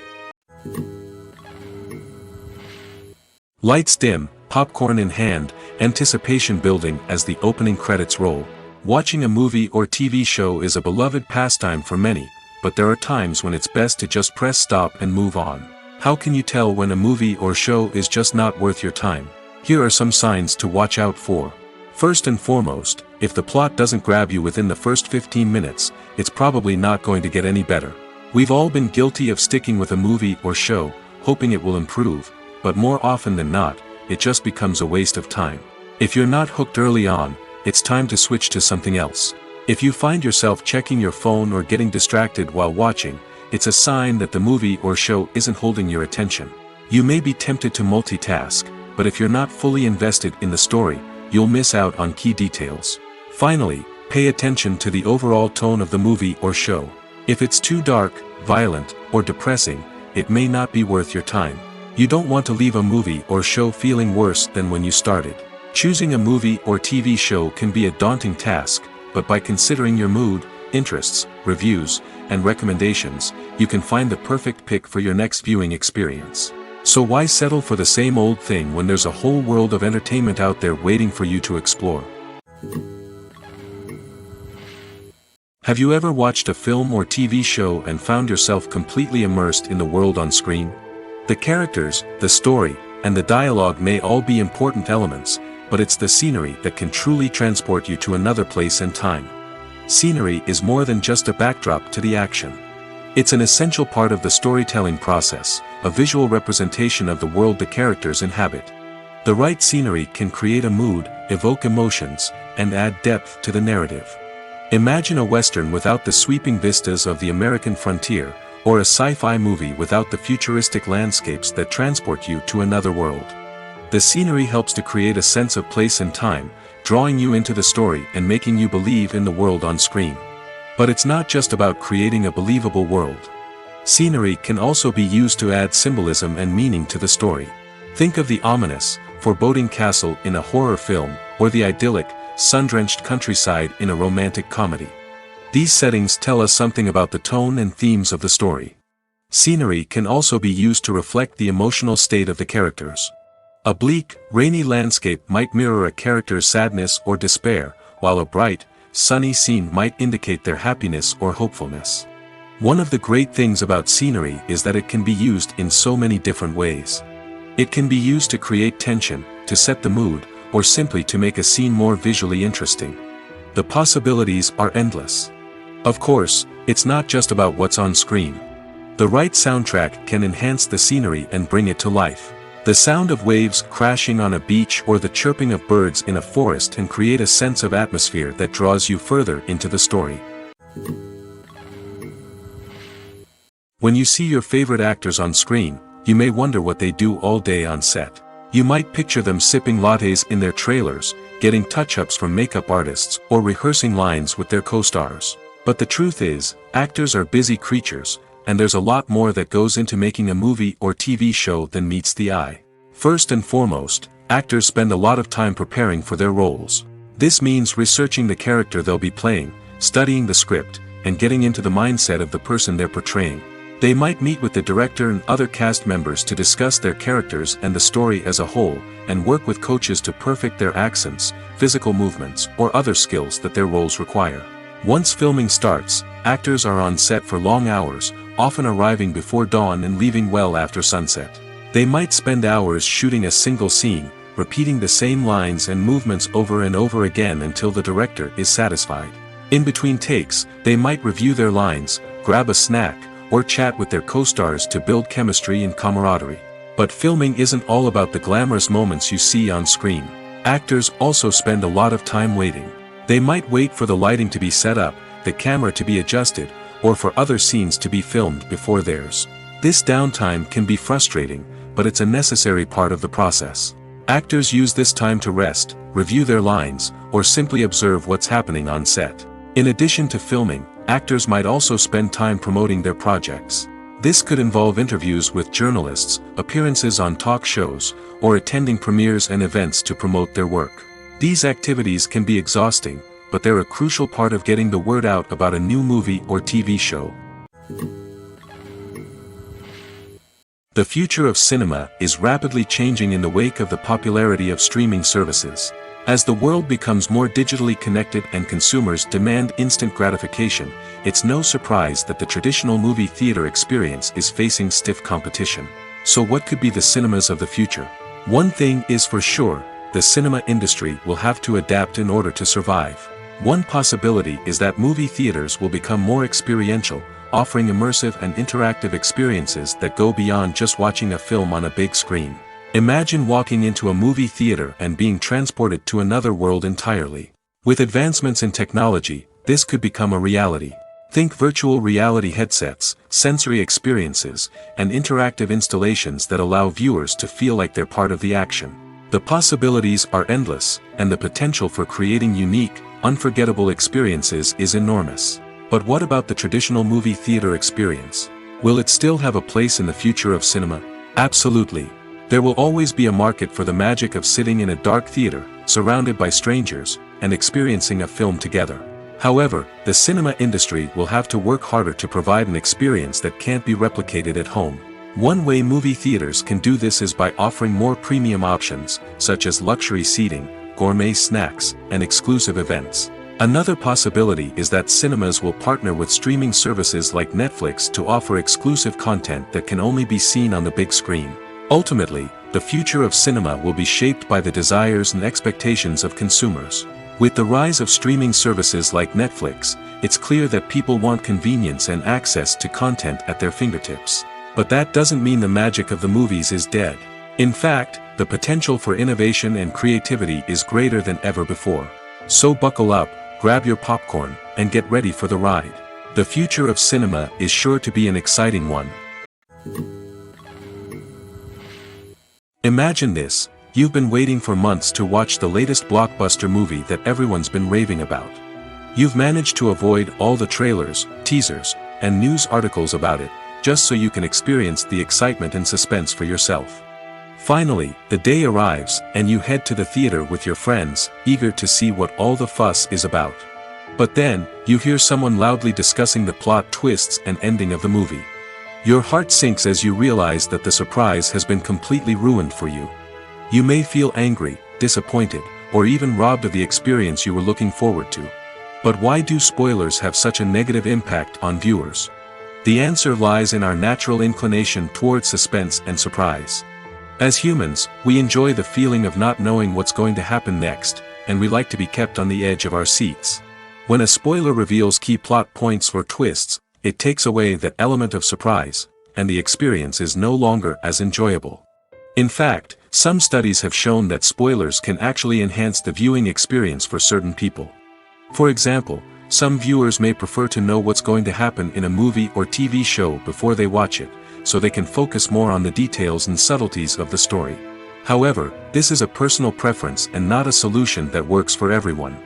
Lights dim, popcorn in hand, anticipation building as the opening credits roll. Watching a movie or TV show is a beloved pastime for many, but there are times when it's best to just press stop and move on. How can you tell when a movie or show is just not worth your time? Here are some signs to watch out for. First and foremost, if the plot doesn't grab you within the first 15 minutes, it's probably not going to get any better. We've all been guilty of sticking with a movie or show, hoping it will improve, but more often than not, it just becomes a waste of time. If you're not hooked early on, it's time to switch to something else. If you find yourself checking your phone or getting distracted while watching, it's a sign that the movie or show isn't holding your attention. You may be tempted to multitask, but if you're not fully invested in the story, you'll miss out on key details. Finally, pay attention to the overall tone of the movie or show. If it's too dark, violent, or depressing, it may not be worth your time. You don't want to leave a movie or show feeling worse than when you started. Choosing a movie or TV show can be a daunting task, but by considering your mood, interests, reviews, and recommendations, you can find the perfect pick for your next viewing experience. So why settle for the same old thing when there's a whole world of entertainment out there waiting for you to explore? Have you ever watched a film or TV show and found yourself completely immersed in the world on screen? The characters, the story, and the dialogue may all be important elements, but it's the scenery that can truly transport you to another place and time. Scenery is more than just a backdrop to the action. It's an essential part of the storytelling process, a visual representation of the world the characters inhabit. The right scenery can create a mood, evoke emotions, and add depth to the narrative. Imagine a Western without the sweeping vistas of the American frontier, or a sci-fi movie without the futuristic landscapes that transport you to another world. The scenery helps to create a sense of place and time, drawing you into the story and making you believe in the world on screen. But it's not just about creating a believable world. Scenery can also be used to add symbolism and meaning to the story. Think of the ominous, foreboding castle in a horror film, or the idyllic, sun-drenched countryside in a romantic comedy. These settings tell us something about the tone and themes of the story. Scenery can also be used to reflect the emotional state of the characters. A bleak, rainy landscape might mirror a character's sadness or despair, while a bright, sunny scene might indicate their happiness or hopefulness. One of the great things about scenery is that it can be used in so many different ways. It can be used to create tension, to set the mood, or simply to make a scene more visually interesting. The possibilities are endless. Of course, it's not just about what's on screen. The right soundtrack can enhance the scenery and bring it to life. The sound of waves crashing on a beach or the chirping of birds in a forest can create a sense of atmosphere that draws you further into the story. When you see your favorite actors on screen, you may wonder what they do all day on set. You might picture them sipping lattes in their trailers, getting touch-ups from makeup artists, or rehearsing lines with their co-stars. But the truth is, actors are busy creatures, and there's a lot more that goes into making a movie or TV show than meets the eye. First and foremost, actors spend a lot of time preparing for their roles. This means researching the character they'll be playing, studying the script, and getting into the mindset of the person they're portraying. They might meet with the director and other cast members to discuss their characters and the story as a whole, and work with coaches to perfect their accents, physical movements, or other skills that their roles require. Once filming starts, actors are on set for long hours, often arriving before dawn and leaving well after sunset. They might spend hours shooting a single scene, repeating the same lines and movements over and over again until the director is satisfied. In between takes, they might review their lines, grab a snack, or chat with their co-stars to build chemistry and camaraderie. But filming isn't all about the glamorous moments you see on screen. Actors also spend a lot of time waiting. They might wait for the lighting to be set up, the camera to be adjusted, or for other scenes to be filmed before theirs. This downtime can be frustrating, but it's a necessary part of the process. Actors use this time to rest, review their lines, or simply observe what's happening on set. In addition to filming, actors might also spend time promoting their projects. This could involve interviews with journalists, appearances on talk shows, or attending premieres and events to promote their work. These activities can be exhausting, but they're a crucial part of getting the word out about a new movie or TV show. The future of cinema is rapidly changing in the wake of the popularity of streaming services. As the world becomes more digitally connected and consumers demand instant gratification, it's no surprise that the traditional movie theater experience is facing stiff competition. So what could be the cinemas of the future? One thing is for sure, the cinema industry will have to adapt in order to survive. One possibility is that movie theaters will become more experiential, offering immersive and interactive experiences that go beyond just watching a film on a big screen. Imagine walking into a movie theater and being transported to another world entirely. With advancements in technology, this could become a reality. Think virtual reality headsets, sensory experiences, and interactive installations that allow viewers to feel like they're part of the action. The possibilities are endless, and the potential for creating unique, unforgettable experiences is enormous. But what about the traditional movie theater experience? Will it still have a place in the future of cinema? Absolutely. There will always be a market for the magic of sitting in a dark theater, surrounded by strangers, and experiencing a film together. However, the cinema industry will have to work harder to provide an experience that can't be replicated at home. One way movie theaters can do this is by offering more premium options, such as luxury seating, gourmet snacks, and exclusive events. Another possibility is that cinemas will partner with streaming services like Netflix to offer exclusive content that can only be seen on the big screen. Ultimately, the future of cinema will be shaped by the desires and expectations of consumers. With the rise of streaming services like Netflix, it's clear that people want convenience and access to content at their fingertips. But that doesn't mean the magic of the movies is dead. In fact, the potential for innovation and creativity is greater than ever before. So buckle up, grab your popcorn, and get ready for the ride. The future of cinema is sure to be an exciting one. Imagine this, you've been waiting for months to watch the latest blockbuster movie that everyone's been raving about. You've managed to avoid all the trailers, teasers, and news articles about it, just so you can experience the excitement and suspense for yourself. Finally, the day arrives, and you head to the theater with your friends, eager to see what all the fuss is about. But then, you hear someone loudly discussing the plot twists and ending of the movie. Your heart sinks as you realize that the surprise has been completely ruined for you. You may feel angry, disappointed, or even robbed of the experience you were looking forward to. But why do spoilers have such a negative impact on viewers? The answer lies in our natural inclination toward suspense and surprise. As humans, we enjoy the feeling of not knowing what's going to happen next, and we like to be kept on the edge of our seats. When a spoiler reveals key plot points or twists, it takes away that element of surprise, and the experience is no longer as enjoyable. In fact, some studies have shown that spoilers can actually enhance the viewing experience for certain people. For example, some viewers may prefer to know what's going to happen in a movie or TV show before they watch it, so they can focus more on the details and subtleties of the story. However, this is a personal preference and not a solution that works for everyone.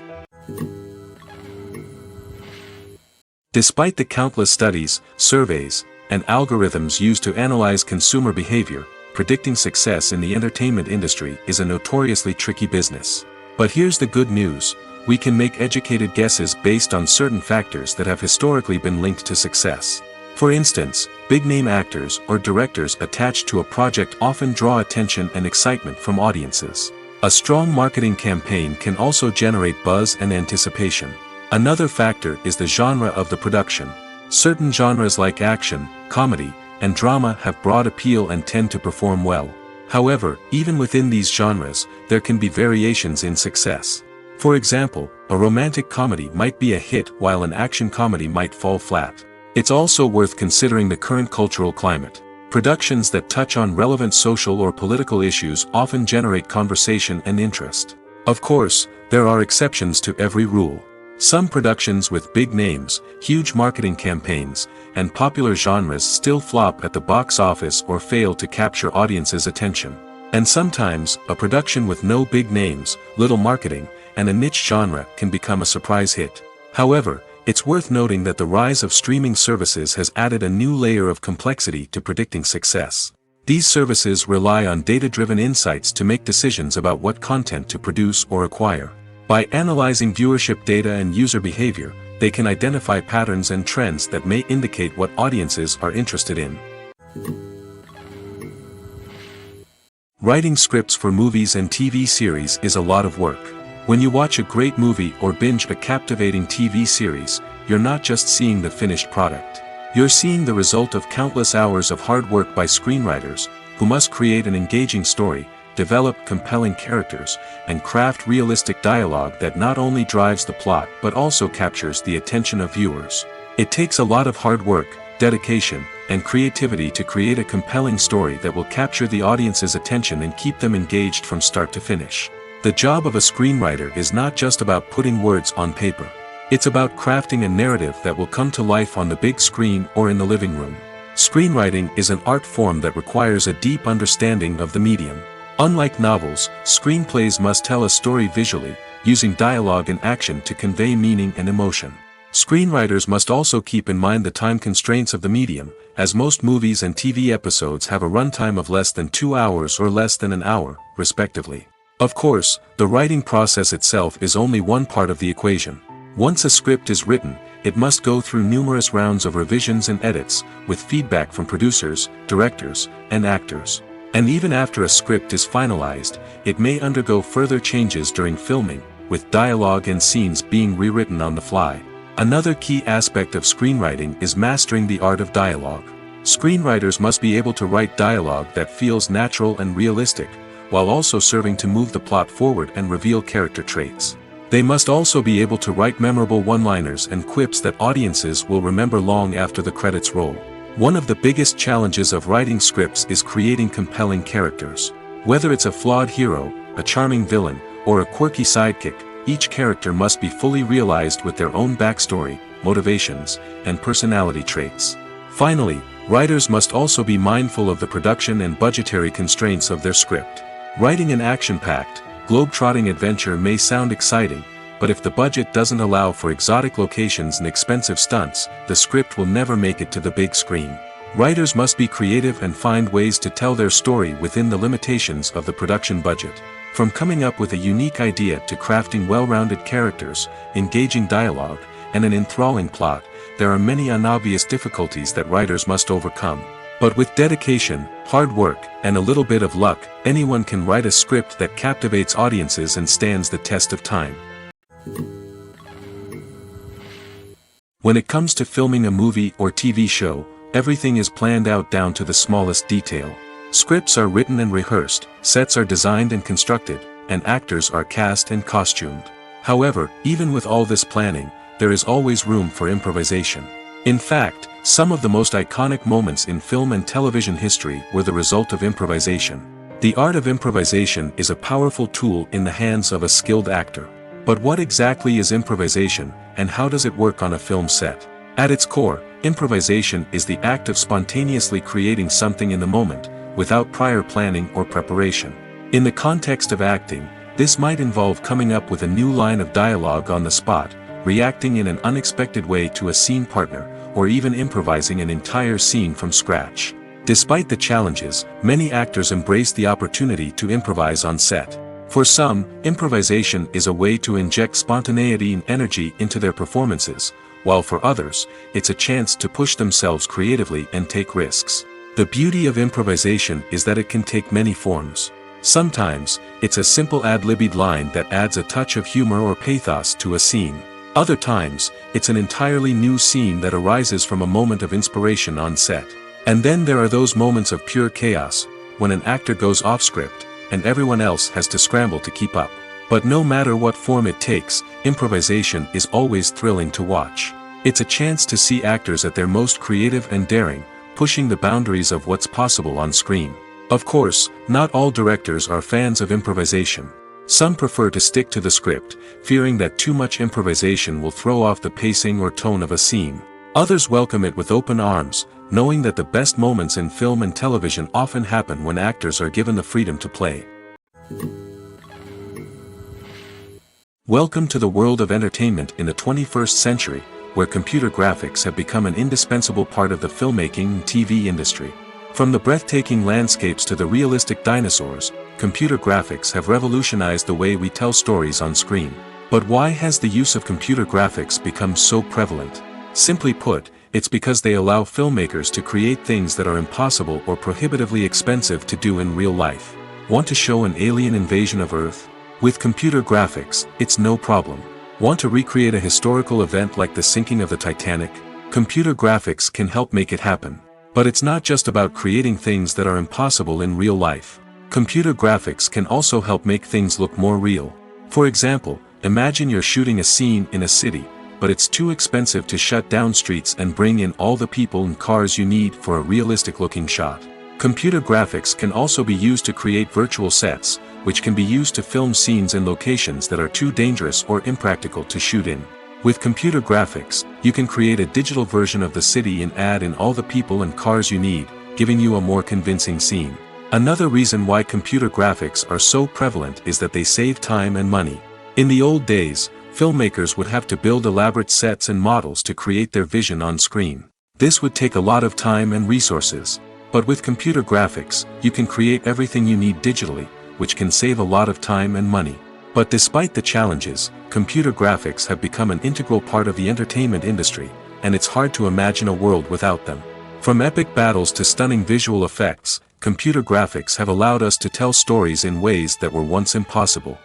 Despite the countless studies, surveys, and algorithms used to analyze consumer behavior, predicting success in the entertainment industry is a notoriously tricky business. But here's the good news, we can make educated guesses based on certain factors that have historically been linked to success. For instance, big-name actors or directors attached to a project often draw attention and excitement from audiences. A strong marketing campaign can also generate buzz and anticipation. Another factor is the genre of the production. Certain genres like action, comedy, and drama have broad appeal and tend to perform well. However, even within these genres, there can be variations in success. For example, a romantic comedy might be a hit while an action comedy might fall flat. It's also worth considering the current cultural climate. Productions that touch on relevant social or political issues often generate conversation and interest. Of course, there are exceptions to every rule. Some productions with big names, huge marketing campaigns, and popular genres still flop at the box office or fail to capture audiences' attention. And sometimes, a production with no big names, little marketing, and a niche genre can become a surprise hit. However, it's worth noting that the rise of streaming services has added a new layer of complexity to predicting success. These services rely on data-driven insights to make decisions about what content to produce or acquire. By analyzing viewership data and user behavior, they can identify patterns and trends that may indicate what audiences are interested in. Writing scripts for movies and TV series is a lot of work. When you watch a great movie or binge a captivating TV series, you're not just seeing the finished product. You're seeing the result of countless hours of hard work by screenwriters, who must create an engaging story, develop compelling characters, and craft realistic dialogue that not only drives the plot but also captures the attention of viewers. It takes a lot of hard work, dedication, and creativity to create a compelling story that will capture the audience's attention and keep them engaged from start to finish. The job of a screenwriter is not just about putting words on paper. It's about crafting a narrative that will come to life on the big screen or in the living room. Screenwriting is an art form that requires a deep understanding of the medium. Unlike novels, screenplays must tell a story visually, using dialogue and action to convey meaning and emotion. Screenwriters must also keep in mind the time constraints of the medium, as most movies and TV episodes have a runtime of less than 2 hours or less than an hour, respectively. Of course, the writing process itself is only one part of the equation. Once a script is written, it must go through numerous rounds of revisions and edits, with feedback from producers, directors, and actors. And even after a script is finalized, it may undergo further changes during filming, with dialogue and scenes being rewritten on the fly. Another key aspect of screenwriting is mastering the art of dialogue. Screenwriters must be able to write dialogue that feels natural and realistic, while also serving to move the plot forward and reveal character traits. They must also be able to write memorable one-liners and quips that audiences will remember long after the credits roll. One of the biggest challenges of writing scripts is creating compelling characters. Whether it's a flawed hero, a charming villain, or a quirky sidekick, each character must be fully realized with their own backstory, motivations, and personality traits. Finally, writers must also be mindful of the production and budgetary constraints of their script. Writing an action-packed, globe-trotting adventure may sound exciting, but if the budget doesn't allow for exotic locations and expensive stunts, the script will never make it to the big screen. Writers must be creative and find ways to tell their story within the limitations of the production budget. From coming up with a unique idea to crafting well-rounded characters, engaging dialogue, and an enthralling plot, there are many unobvious difficulties that writers must overcome. But with dedication, hard work, and a little bit of luck, anyone can write a script that captivates audiences and stands the test of time. When it comes to filming a movie or TV show, everything is planned out down to the smallest detail. Scripts are written and rehearsed, sets are designed and constructed, and actors are cast and costumed. However, even with all this planning, there is always room for improvisation. In fact, some of the most iconic moments in film and television history were the result of improvisation. The art of improvisation is a powerful tool in the hands of a skilled actor. But what exactly is improvisation, and how does it work on a film set? At its core, improvisation is the act of spontaneously creating something in the moment, without prior planning or preparation. In the context of acting, this might involve coming up with a new line of dialogue on the spot, reacting in an unexpected way to a scene partner, or even improvising an entire scene from scratch. Despite the challenges, many actors embrace the opportunity to improvise on set. For some, improvisation is a way to inject spontaneity and energy into their performances, while for others, it's a chance to push themselves creatively and take risks. The beauty of improvisation is that it can take many forms. Sometimes, it's a simple ad-libbed line that adds a touch of humor or pathos to a scene. Other times, it's an entirely new scene that arises from a moment of inspiration on set. And then there are those moments of pure chaos, when an actor goes off script, and everyone else has to scramble to keep up. But no matter what form it takes, improvisation is always thrilling to watch. It's a chance to see actors at their most creative and daring, pushing the boundaries of what's possible on screen. Of course, not all directors are fans of improvisation. Some prefer to stick to the script, fearing that too much improvisation will throw off the pacing or tone of a scene. Others welcome it with open arms, knowing that the best moments in film and television often happen when actors are given the freedom to play. Welcome to the world of entertainment in the 21st century, where computer graphics have become an indispensable part of the filmmaking and TV industry. From the breathtaking landscapes to the realistic dinosaurs, computer graphics have revolutionized the way we tell stories on screen. But why has the use of computer graphics become so prevalent? Simply put, it's because they allow filmmakers to create things that are impossible or prohibitively expensive to do in real life. Want to show an alien invasion of Earth? With computer graphics, it's no problem. Want to recreate a historical event like the sinking of the Titanic? Computer graphics can help make it happen. But it's not just about creating things that are impossible in real life. Computer graphics can also help make things look more real. For example, imagine you're shooting a scene in a city, but it's too expensive to shut down streets and bring in all the people and cars you need for a realistic-looking shot. Computer graphics can also be used to create virtual sets, which can be used to film scenes in locations that are too dangerous or impractical to shoot in. With computer graphics, you can create a digital version of the city and add in all the people and cars you need, giving you a more convincing scene. Another reason why computer graphics are so prevalent is that they save time and money. In the old days, filmmakers would have to build elaborate sets and models to create their vision on screen. This would take a lot of time and resources. But with computer graphics, you can create everything you need digitally, which can save a lot of time and money. But despite the challenges, computer graphics have become an integral part of the entertainment industry, and it's hard to imagine a world without them. From epic battles to stunning visual effects, computer graphics have allowed us to tell stories in ways that were once impossible.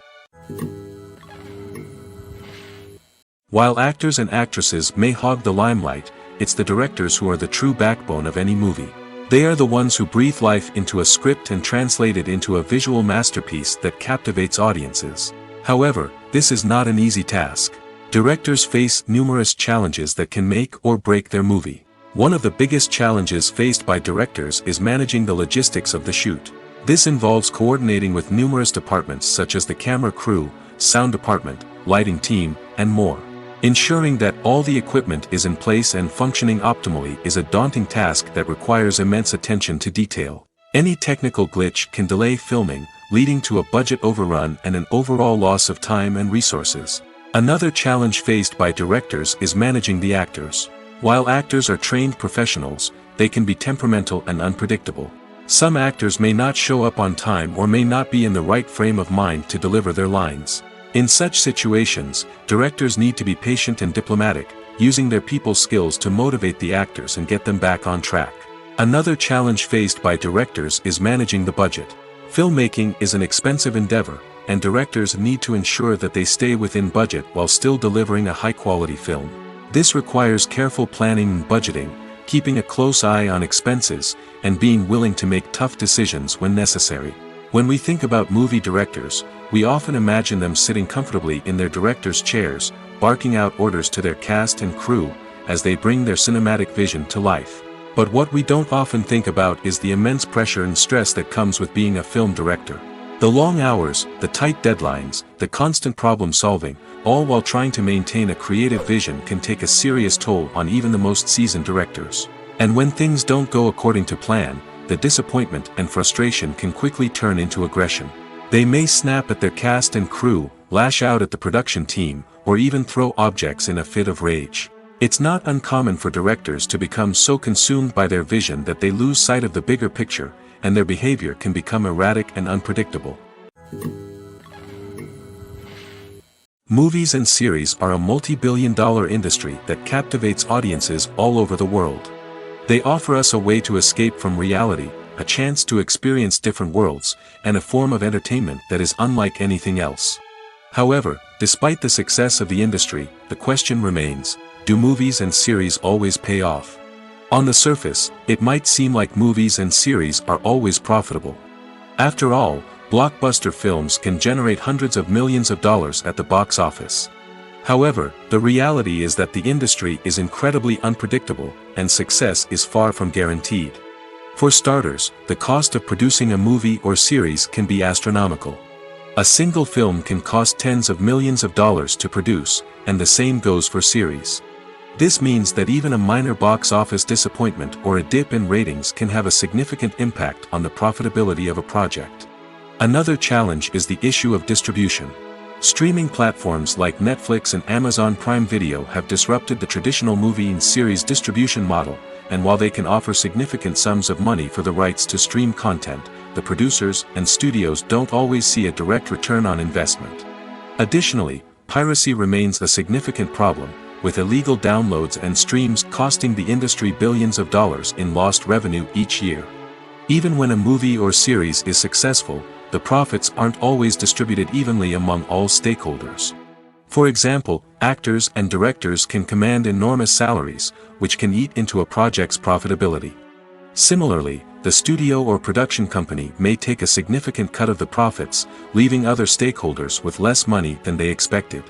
While actors and actresses may hog the limelight, it's the directors who are the true backbone of any movie. They are the ones who breathe life into a script and translate it into a visual masterpiece that captivates audiences. However, this is not an easy task. Directors face numerous challenges that can make or break their movie. One of the biggest challenges faced by directors is managing the logistics of the shoot. This involves coordinating with numerous departments such as the camera crew, sound department, lighting team, and more. Ensuring that all the equipment is in place and functioning optimally is a daunting task that requires immense attention to detail. Any technical glitch can delay filming, leading to a budget overrun and an overall loss of time and resources. Another challenge faced by directors is managing the actors. While actors are trained professionals, they can be temperamental and unpredictable. Some actors may not show up on time or may not be in the right frame of mind to deliver their lines. In such situations, directors need to be patient and diplomatic, using their people skills to motivate the actors and get them back on track. Another challenge faced by directors is managing the budget. Filmmaking is an expensive endeavor, and directors need to ensure that they stay within budget while still delivering a high-quality film. This requires careful planning and budgeting, keeping a close eye on expenses, and being willing to make tough decisions when necessary. When we think about movie directors, we often imagine them sitting comfortably in their director's chairs, barking out orders to their cast and crew, as they bring their cinematic vision to life. But what we don't often think about is the immense pressure and stress that comes with being a film director. The long hours, the tight deadlines, the constant problem solving, all while trying to maintain a creative vision can take a serious toll on even the most seasoned directors. And when things don't go according to plan, the disappointment and frustration can quickly turn into aggression. They may snap at their cast and crew, lash out at the production team, or even throw objects in a fit of rage. It's not uncommon for directors to become so consumed by their vision that they lose sight of the bigger picture, and their behavior can become erratic and unpredictable. Movies and series are a multi-billion-dollar industry that captivates audiences all over the world. They offer us a way to escape from reality, a chance to experience different worlds, and a form of entertainment that is unlike anything else. However, despite the success of the industry, the question remains, do movies and series always pay off? On the surface, it might seem like movies and series are always profitable. After all, blockbuster films can generate hundreds of millions of dollars at the box office. However, the reality is that the industry is incredibly unpredictable, and success is far from guaranteed. For starters, the cost of producing a movie or series can be astronomical. A single film can cost tens of millions of dollars to produce, and the same goes for series. This means that even a minor box office disappointment or a dip in ratings can have a significant impact on the profitability of a project. Another challenge is the issue of distribution. Streaming platforms like Netflix and Amazon Prime Video have disrupted the traditional movie and series distribution model, and while they can offer significant sums of money for the rights to stream content, the producers and studios don't always see a direct return on investment. Additionally, piracy remains a significant problem, with illegal downloads and streams costing the industry billions of dollars in lost revenue each year. Even when a movie or series is successful, the profits aren't always distributed evenly among all stakeholders. For example, actors and directors can command enormous salaries, which can eat into a project's profitability. Similarly, the studio or production company may take a significant cut of the profits, leaving other stakeholders with less money than they expected.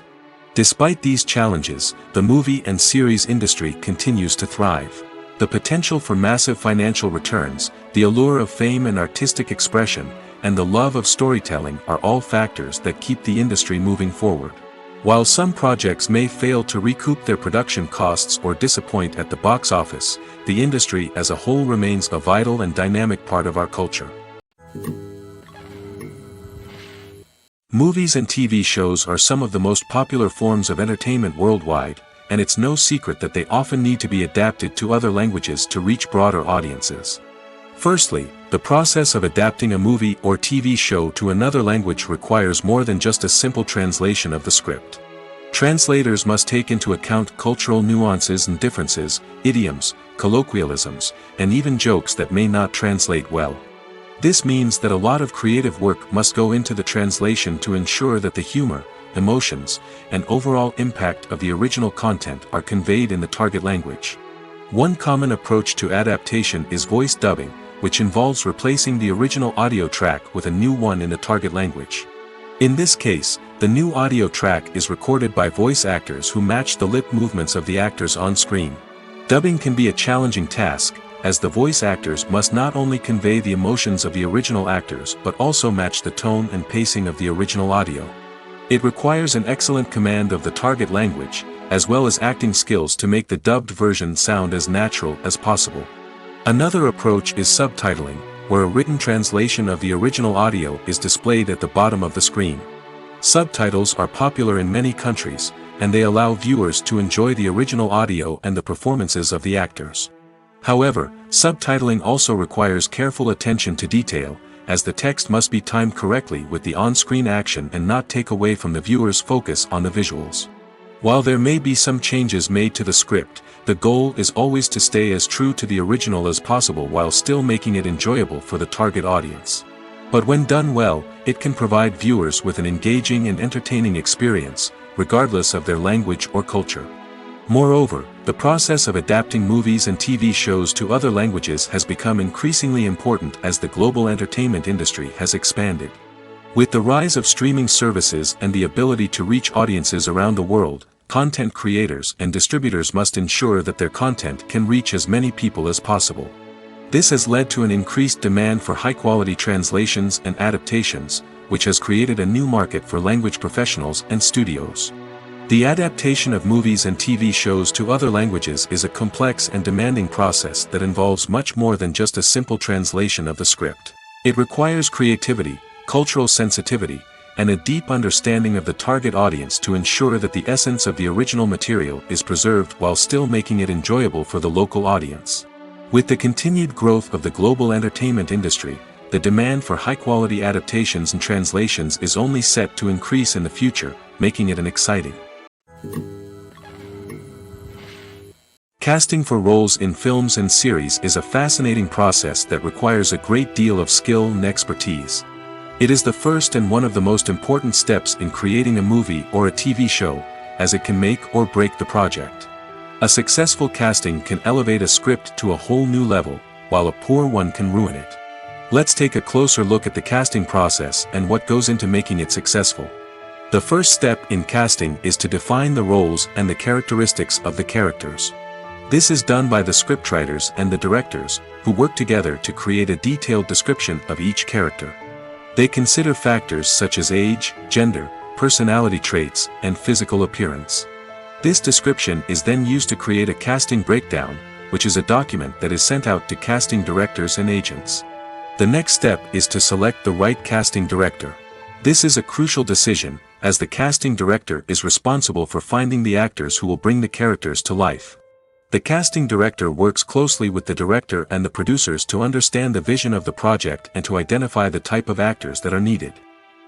Despite these challenges, the movie and series industry continues to thrive. The potential for massive financial returns, the allure of fame and artistic expression, and the love of storytelling are all factors that keep the industry moving forward. While some projects may fail to recoup their production costs or disappoint at the box office, the industry as a whole remains a vital and dynamic part of our culture. Movies and TV shows are some of the most popular forms of entertainment worldwide, and it's no secret that they often need to be adapted to other languages to reach broader audiences. Firstly, the process of adapting a movie or TV show to another language requires more than just a simple translation of the script. Translators must take into account cultural nuances and differences, idioms, colloquialisms, and even jokes that may not translate well. This means that a lot of creative work must go into the translation to ensure that the humor, emotions, and overall impact of the original content are conveyed in the target language. One common approach to adaptation is voice dubbing, which involves replacing the original audio track with a new one in the target language. In this case, the new audio track is recorded by voice actors who match the lip movements of the actors on screen. Dubbing can be a challenging task, as the voice actors must not only convey the emotions of the original actors but also match the tone and pacing of the original audio. It requires an excellent command of the target language, as well as acting skills to make the dubbed version sound as natural as possible. Another approach is subtitling, where a written translation of the original audio is displayed at the bottom of the screen. Subtitles are popular in many countries, and they allow viewers to enjoy the original audio and the performances of the actors. However, subtitling also requires careful attention to detail, as the text must be timed correctly with the on-screen action and not take away from the viewer's focus on the visuals. While there may be some changes made to the script, the goal is always to stay as true to the original as possible while still making it enjoyable for the target audience. But when done well, it can provide viewers with an engaging and entertaining experience, regardless of their language or culture. Moreover, the process of adapting movies and TV shows to other languages has become increasingly important as the global entertainment industry has expanded. With the rise of streaming services and the ability to reach audiences around the world, content creators and distributors must ensure that their content can reach as many people as possible. This has led to an increased demand for high-quality translations and adaptations, which has created a new market for language professionals and studios. The adaptation of movies and TV shows to other languages is a complex and demanding process that involves much more than just a simple translation of the script. It requires creativity, cultural sensitivity, and a deep understanding of the target audience to ensure that the essence of the original material is preserved while still making it enjoyable for the local audience. With the continued growth of the global entertainment industry, the demand for high-quality adaptations and translations is only set to increase in the future, making it an exciting. Casting for roles in films and series is a fascinating process that requires a great deal of skill and expertise. It is the first and one of the most important steps in creating a movie or a TV show, as it can make or break the project. A successful casting can elevate a script to a whole new level, while a poor one can ruin it. Let's take a closer look at the casting process and what goes into making it successful. The first step in casting is to define the roles and the characteristics of the characters. This is done by the scriptwriters and the directors, who work together to create a detailed description of each character. They consider factors such as age, gender, personality traits, and physical appearance. This description is then used to create a casting breakdown, which is a document that is sent out to casting directors and agents. The next step is to select the right casting director. This is a crucial decision, as the casting director is responsible for finding the actors who will bring the characters to life. The casting director works closely with the director and the producers to understand the vision of the project and to identify the type of actors that are needed.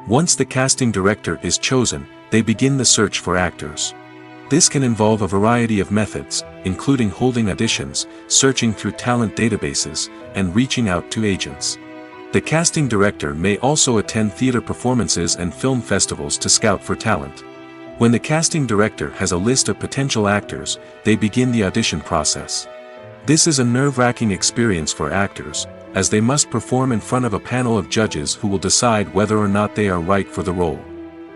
Once the casting director is chosen, they begin the search for actors. This can involve a variety of methods, including holding auditions, searching through talent databases, and reaching out to agents. The casting director may also attend theater performances and film festivals to scout for talent. When the casting director has a list of potential actors, they begin the audition process. This is a nerve-wracking experience for actors, as they must perform in front of a panel of judges who will decide whether or not they are right for the role.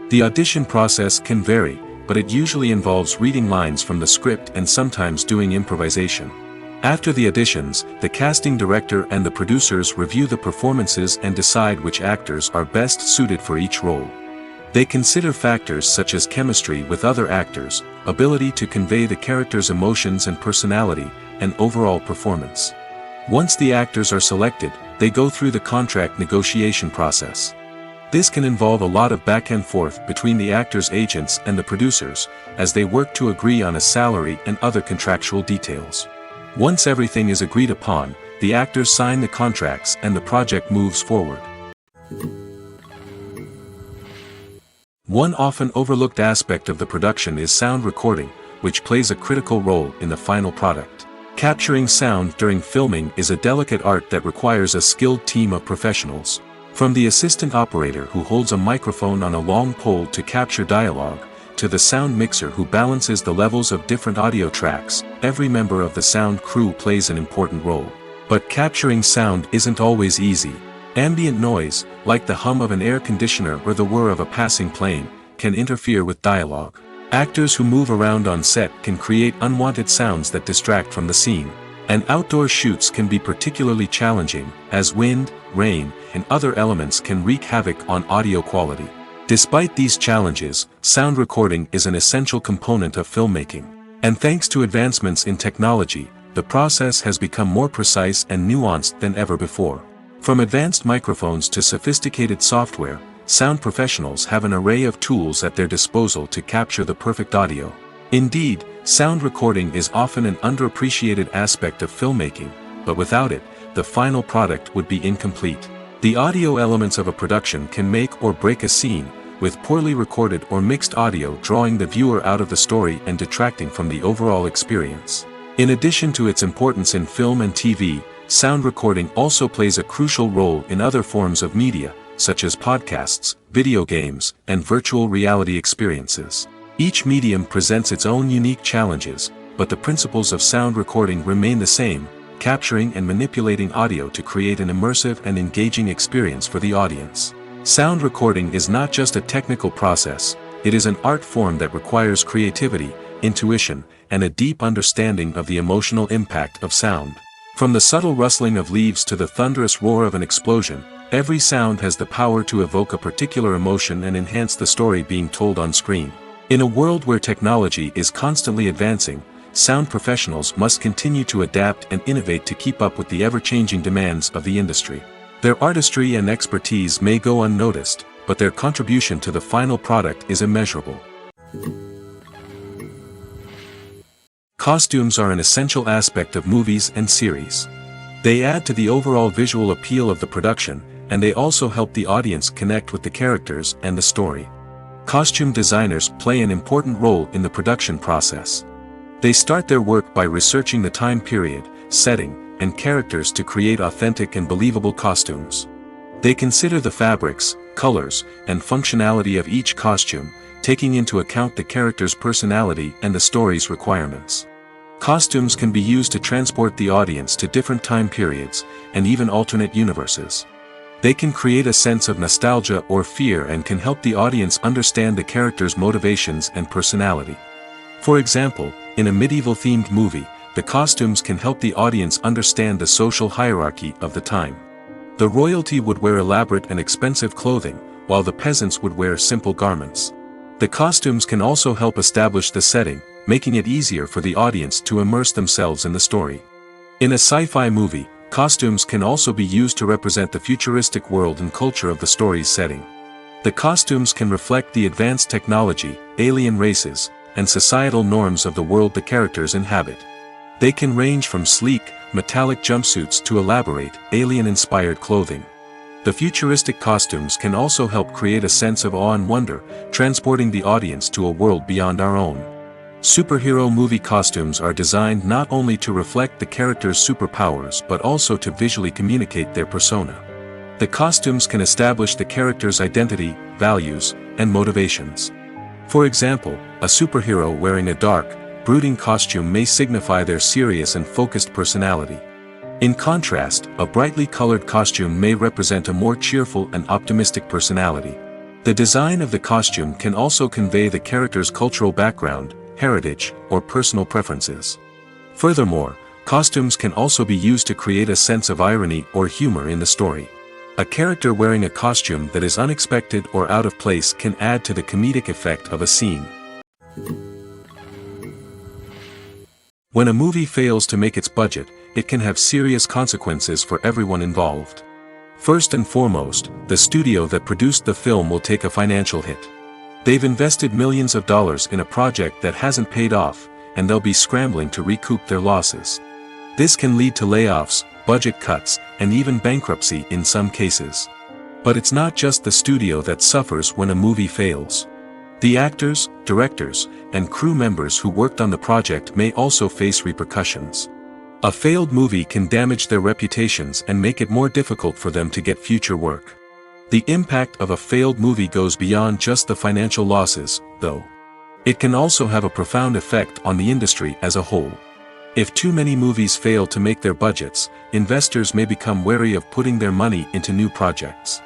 The audition process can vary, but it usually involves reading lines from the script and sometimes doing improvisation. After the auditions, the casting director and the producers review the performances and decide which actors are best suited for each role. They consider factors such as chemistry with other actors, ability to convey the character's emotions and personality, and overall performance. Once the actors are selected, they go through the contract negotiation process. This can involve a lot of back and forth between the actors' agents and the producers, as they work to agree on a salary and other contractual details. Once everything is agreed upon, the actors sign the contracts and the project moves forward. One often overlooked aspect of the production is sound recording, which plays a critical role in the final product. Capturing sound during filming is a delicate art that requires a skilled team of professionals. From the assistant operator who holds a microphone on a long pole to capture dialogue, to the sound mixer who balances the levels of different audio tracks, every member of the sound crew plays an important role. But capturing sound isn't always easy. Ambient noise, like the hum of an air conditioner or the whir of a passing plane, can interfere with dialogue. Actors who move around on set can create unwanted sounds that distract from the scene. And outdoor shoots can be particularly challenging, as wind, rain, and other elements can wreak havoc on audio quality. Despite these challenges, sound recording is an essential component of filmmaking. And thanks to advancements in technology, the process has become more precise and nuanced than ever before. From advanced microphones to sophisticated software, sound professionals have an array of tools at their disposal to capture the perfect audio. Indeed, sound recording is often an underappreciated aspect of filmmaking, but without it, the final product would be incomplete. The audio elements of a production can make or break a scene, with poorly recorded or mixed audio drawing the viewer out of the story and detracting from the overall experience. In addition to its importance in film and TV, sound recording also plays a crucial role in other forms of media, such as podcasts, video games, and virtual reality experiences. Each medium presents its own unique challenges, but the principles of sound recording remain the same, capturing and manipulating audio to create an immersive and engaging experience for the audience. Sound recording is not just a technical process, it is an art form that requires creativity, intuition, and a deep understanding of the emotional impact of sound. From the subtle rustling of leaves to the thunderous roar of an explosion, every sound has the power to evoke a particular emotion and enhance the story being told on screen. In a world where technology is constantly advancing, sound professionals must continue to adapt and innovate to keep up with the ever-changing demands of the industry. Their artistry and expertise may go unnoticed, but their contribution to the final product is immeasurable. Costumes are an essential aspect of movies and series. They add to the overall visual appeal of the production, and they also help the audience connect with the characters and the story. Costume designers play an important role in the production process. They start their work by researching the time period, setting, and characters to create authentic and believable costumes. They consider the fabrics, colors, and functionality of each costume, taking into account the character's personality and the story's requirements. Costumes can be used to transport the audience to different time periods, and even alternate universes. They can create a sense of nostalgia or fear and can help the audience understand the character's motivations and personality. For example, in a medieval-themed movie, the costumes can help the audience understand the social hierarchy of the time. The royalty would wear elaborate and expensive clothing, while the peasants would wear simple garments. The costumes can also help establish the setting, making it easier for the audience to immerse themselves in the story. In a sci-fi movie, costumes can also be used to represent the futuristic world and culture of the story's setting. The costumes can reflect the advanced technology, alien races, and societal norms of the world the characters inhabit. They can range from sleek, metallic jumpsuits to elaborate, alien-inspired clothing. The futuristic costumes can also help create a sense of awe and wonder, transporting the audience to a world beyond our own. Superhero movie costumes are designed not only to reflect the character's superpowers but also to visually communicate their persona. The costumes can establish the character's identity, values, and motivations. For example, a superhero wearing a dark, brooding costume may signify their serious and focused personality. In contrast, a brightly colored costume may represent a more cheerful and optimistic personality. The design of the costume can also convey the character's cultural background, heritage, or personal preferences. Furthermore, costumes can also be used to create a sense of irony or humor in the story. A character wearing a costume that is unexpected or out of place can add to the comedic effect of a scene. When a movie fails to make its budget, it can have serious consequences for everyone involved. First and foremost, the studio that produced the film will take a financial hit. They've invested millions of dollars in a project that hasn't paid off, and they'll be scrambling to recoup their losses. This can lead to layoffs, budget cuts, and even bankruptcy in some cases. But it's not just the studio that suffers when a movie fails. The actors, directors, and crew members who worked on the project may also face repercussions. A failed movie can damage their reputations and make it more difficult for them to get future work. The impact of a failed movie goes beyond just the financial losses, though. It can also have a profound effect on the industry as a whole. If too many movies fail to make their budgets, investors may become wary of putting their money into new projects.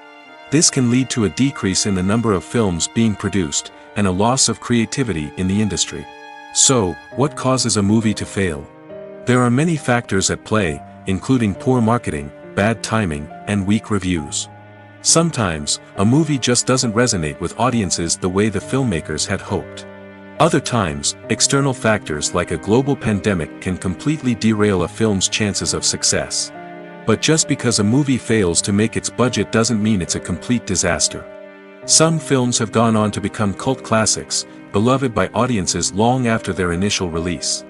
This can lead to a decrease in the number of films being produced, and a loss of creativity in the industry. So, what causes a movie to fail? There are many factors at play, including poor marketing, bad timing, and weak reviews. Sometimes, a movie just doesn't resonate with audiences the way the filmmakers had hoped. Other times, external factors like a global pandemic can completely derail a film's chances of success. But just because a movie fails to make its budget doesn't mean it's a complete disaster. Some films have gone on to become cult classics, beloved by audiences long after their initial release.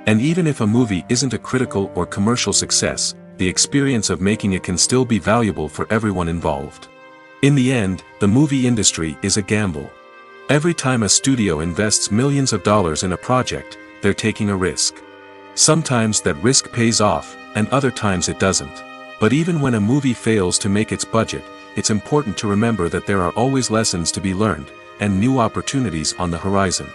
And even if a movie isn't a critical or commercial success, the experience of making it can still be valuable for everyone involved. In the end, the movie industry is a gamble. Every time a studio invests millions of dollars in a project, they're taking a risk. Sometimes that risk pays off, and other times it doesn't. But even when a movie fails to make its budget, it's important to remember that there are always lessons to be learned, and new opportunities on the horizon.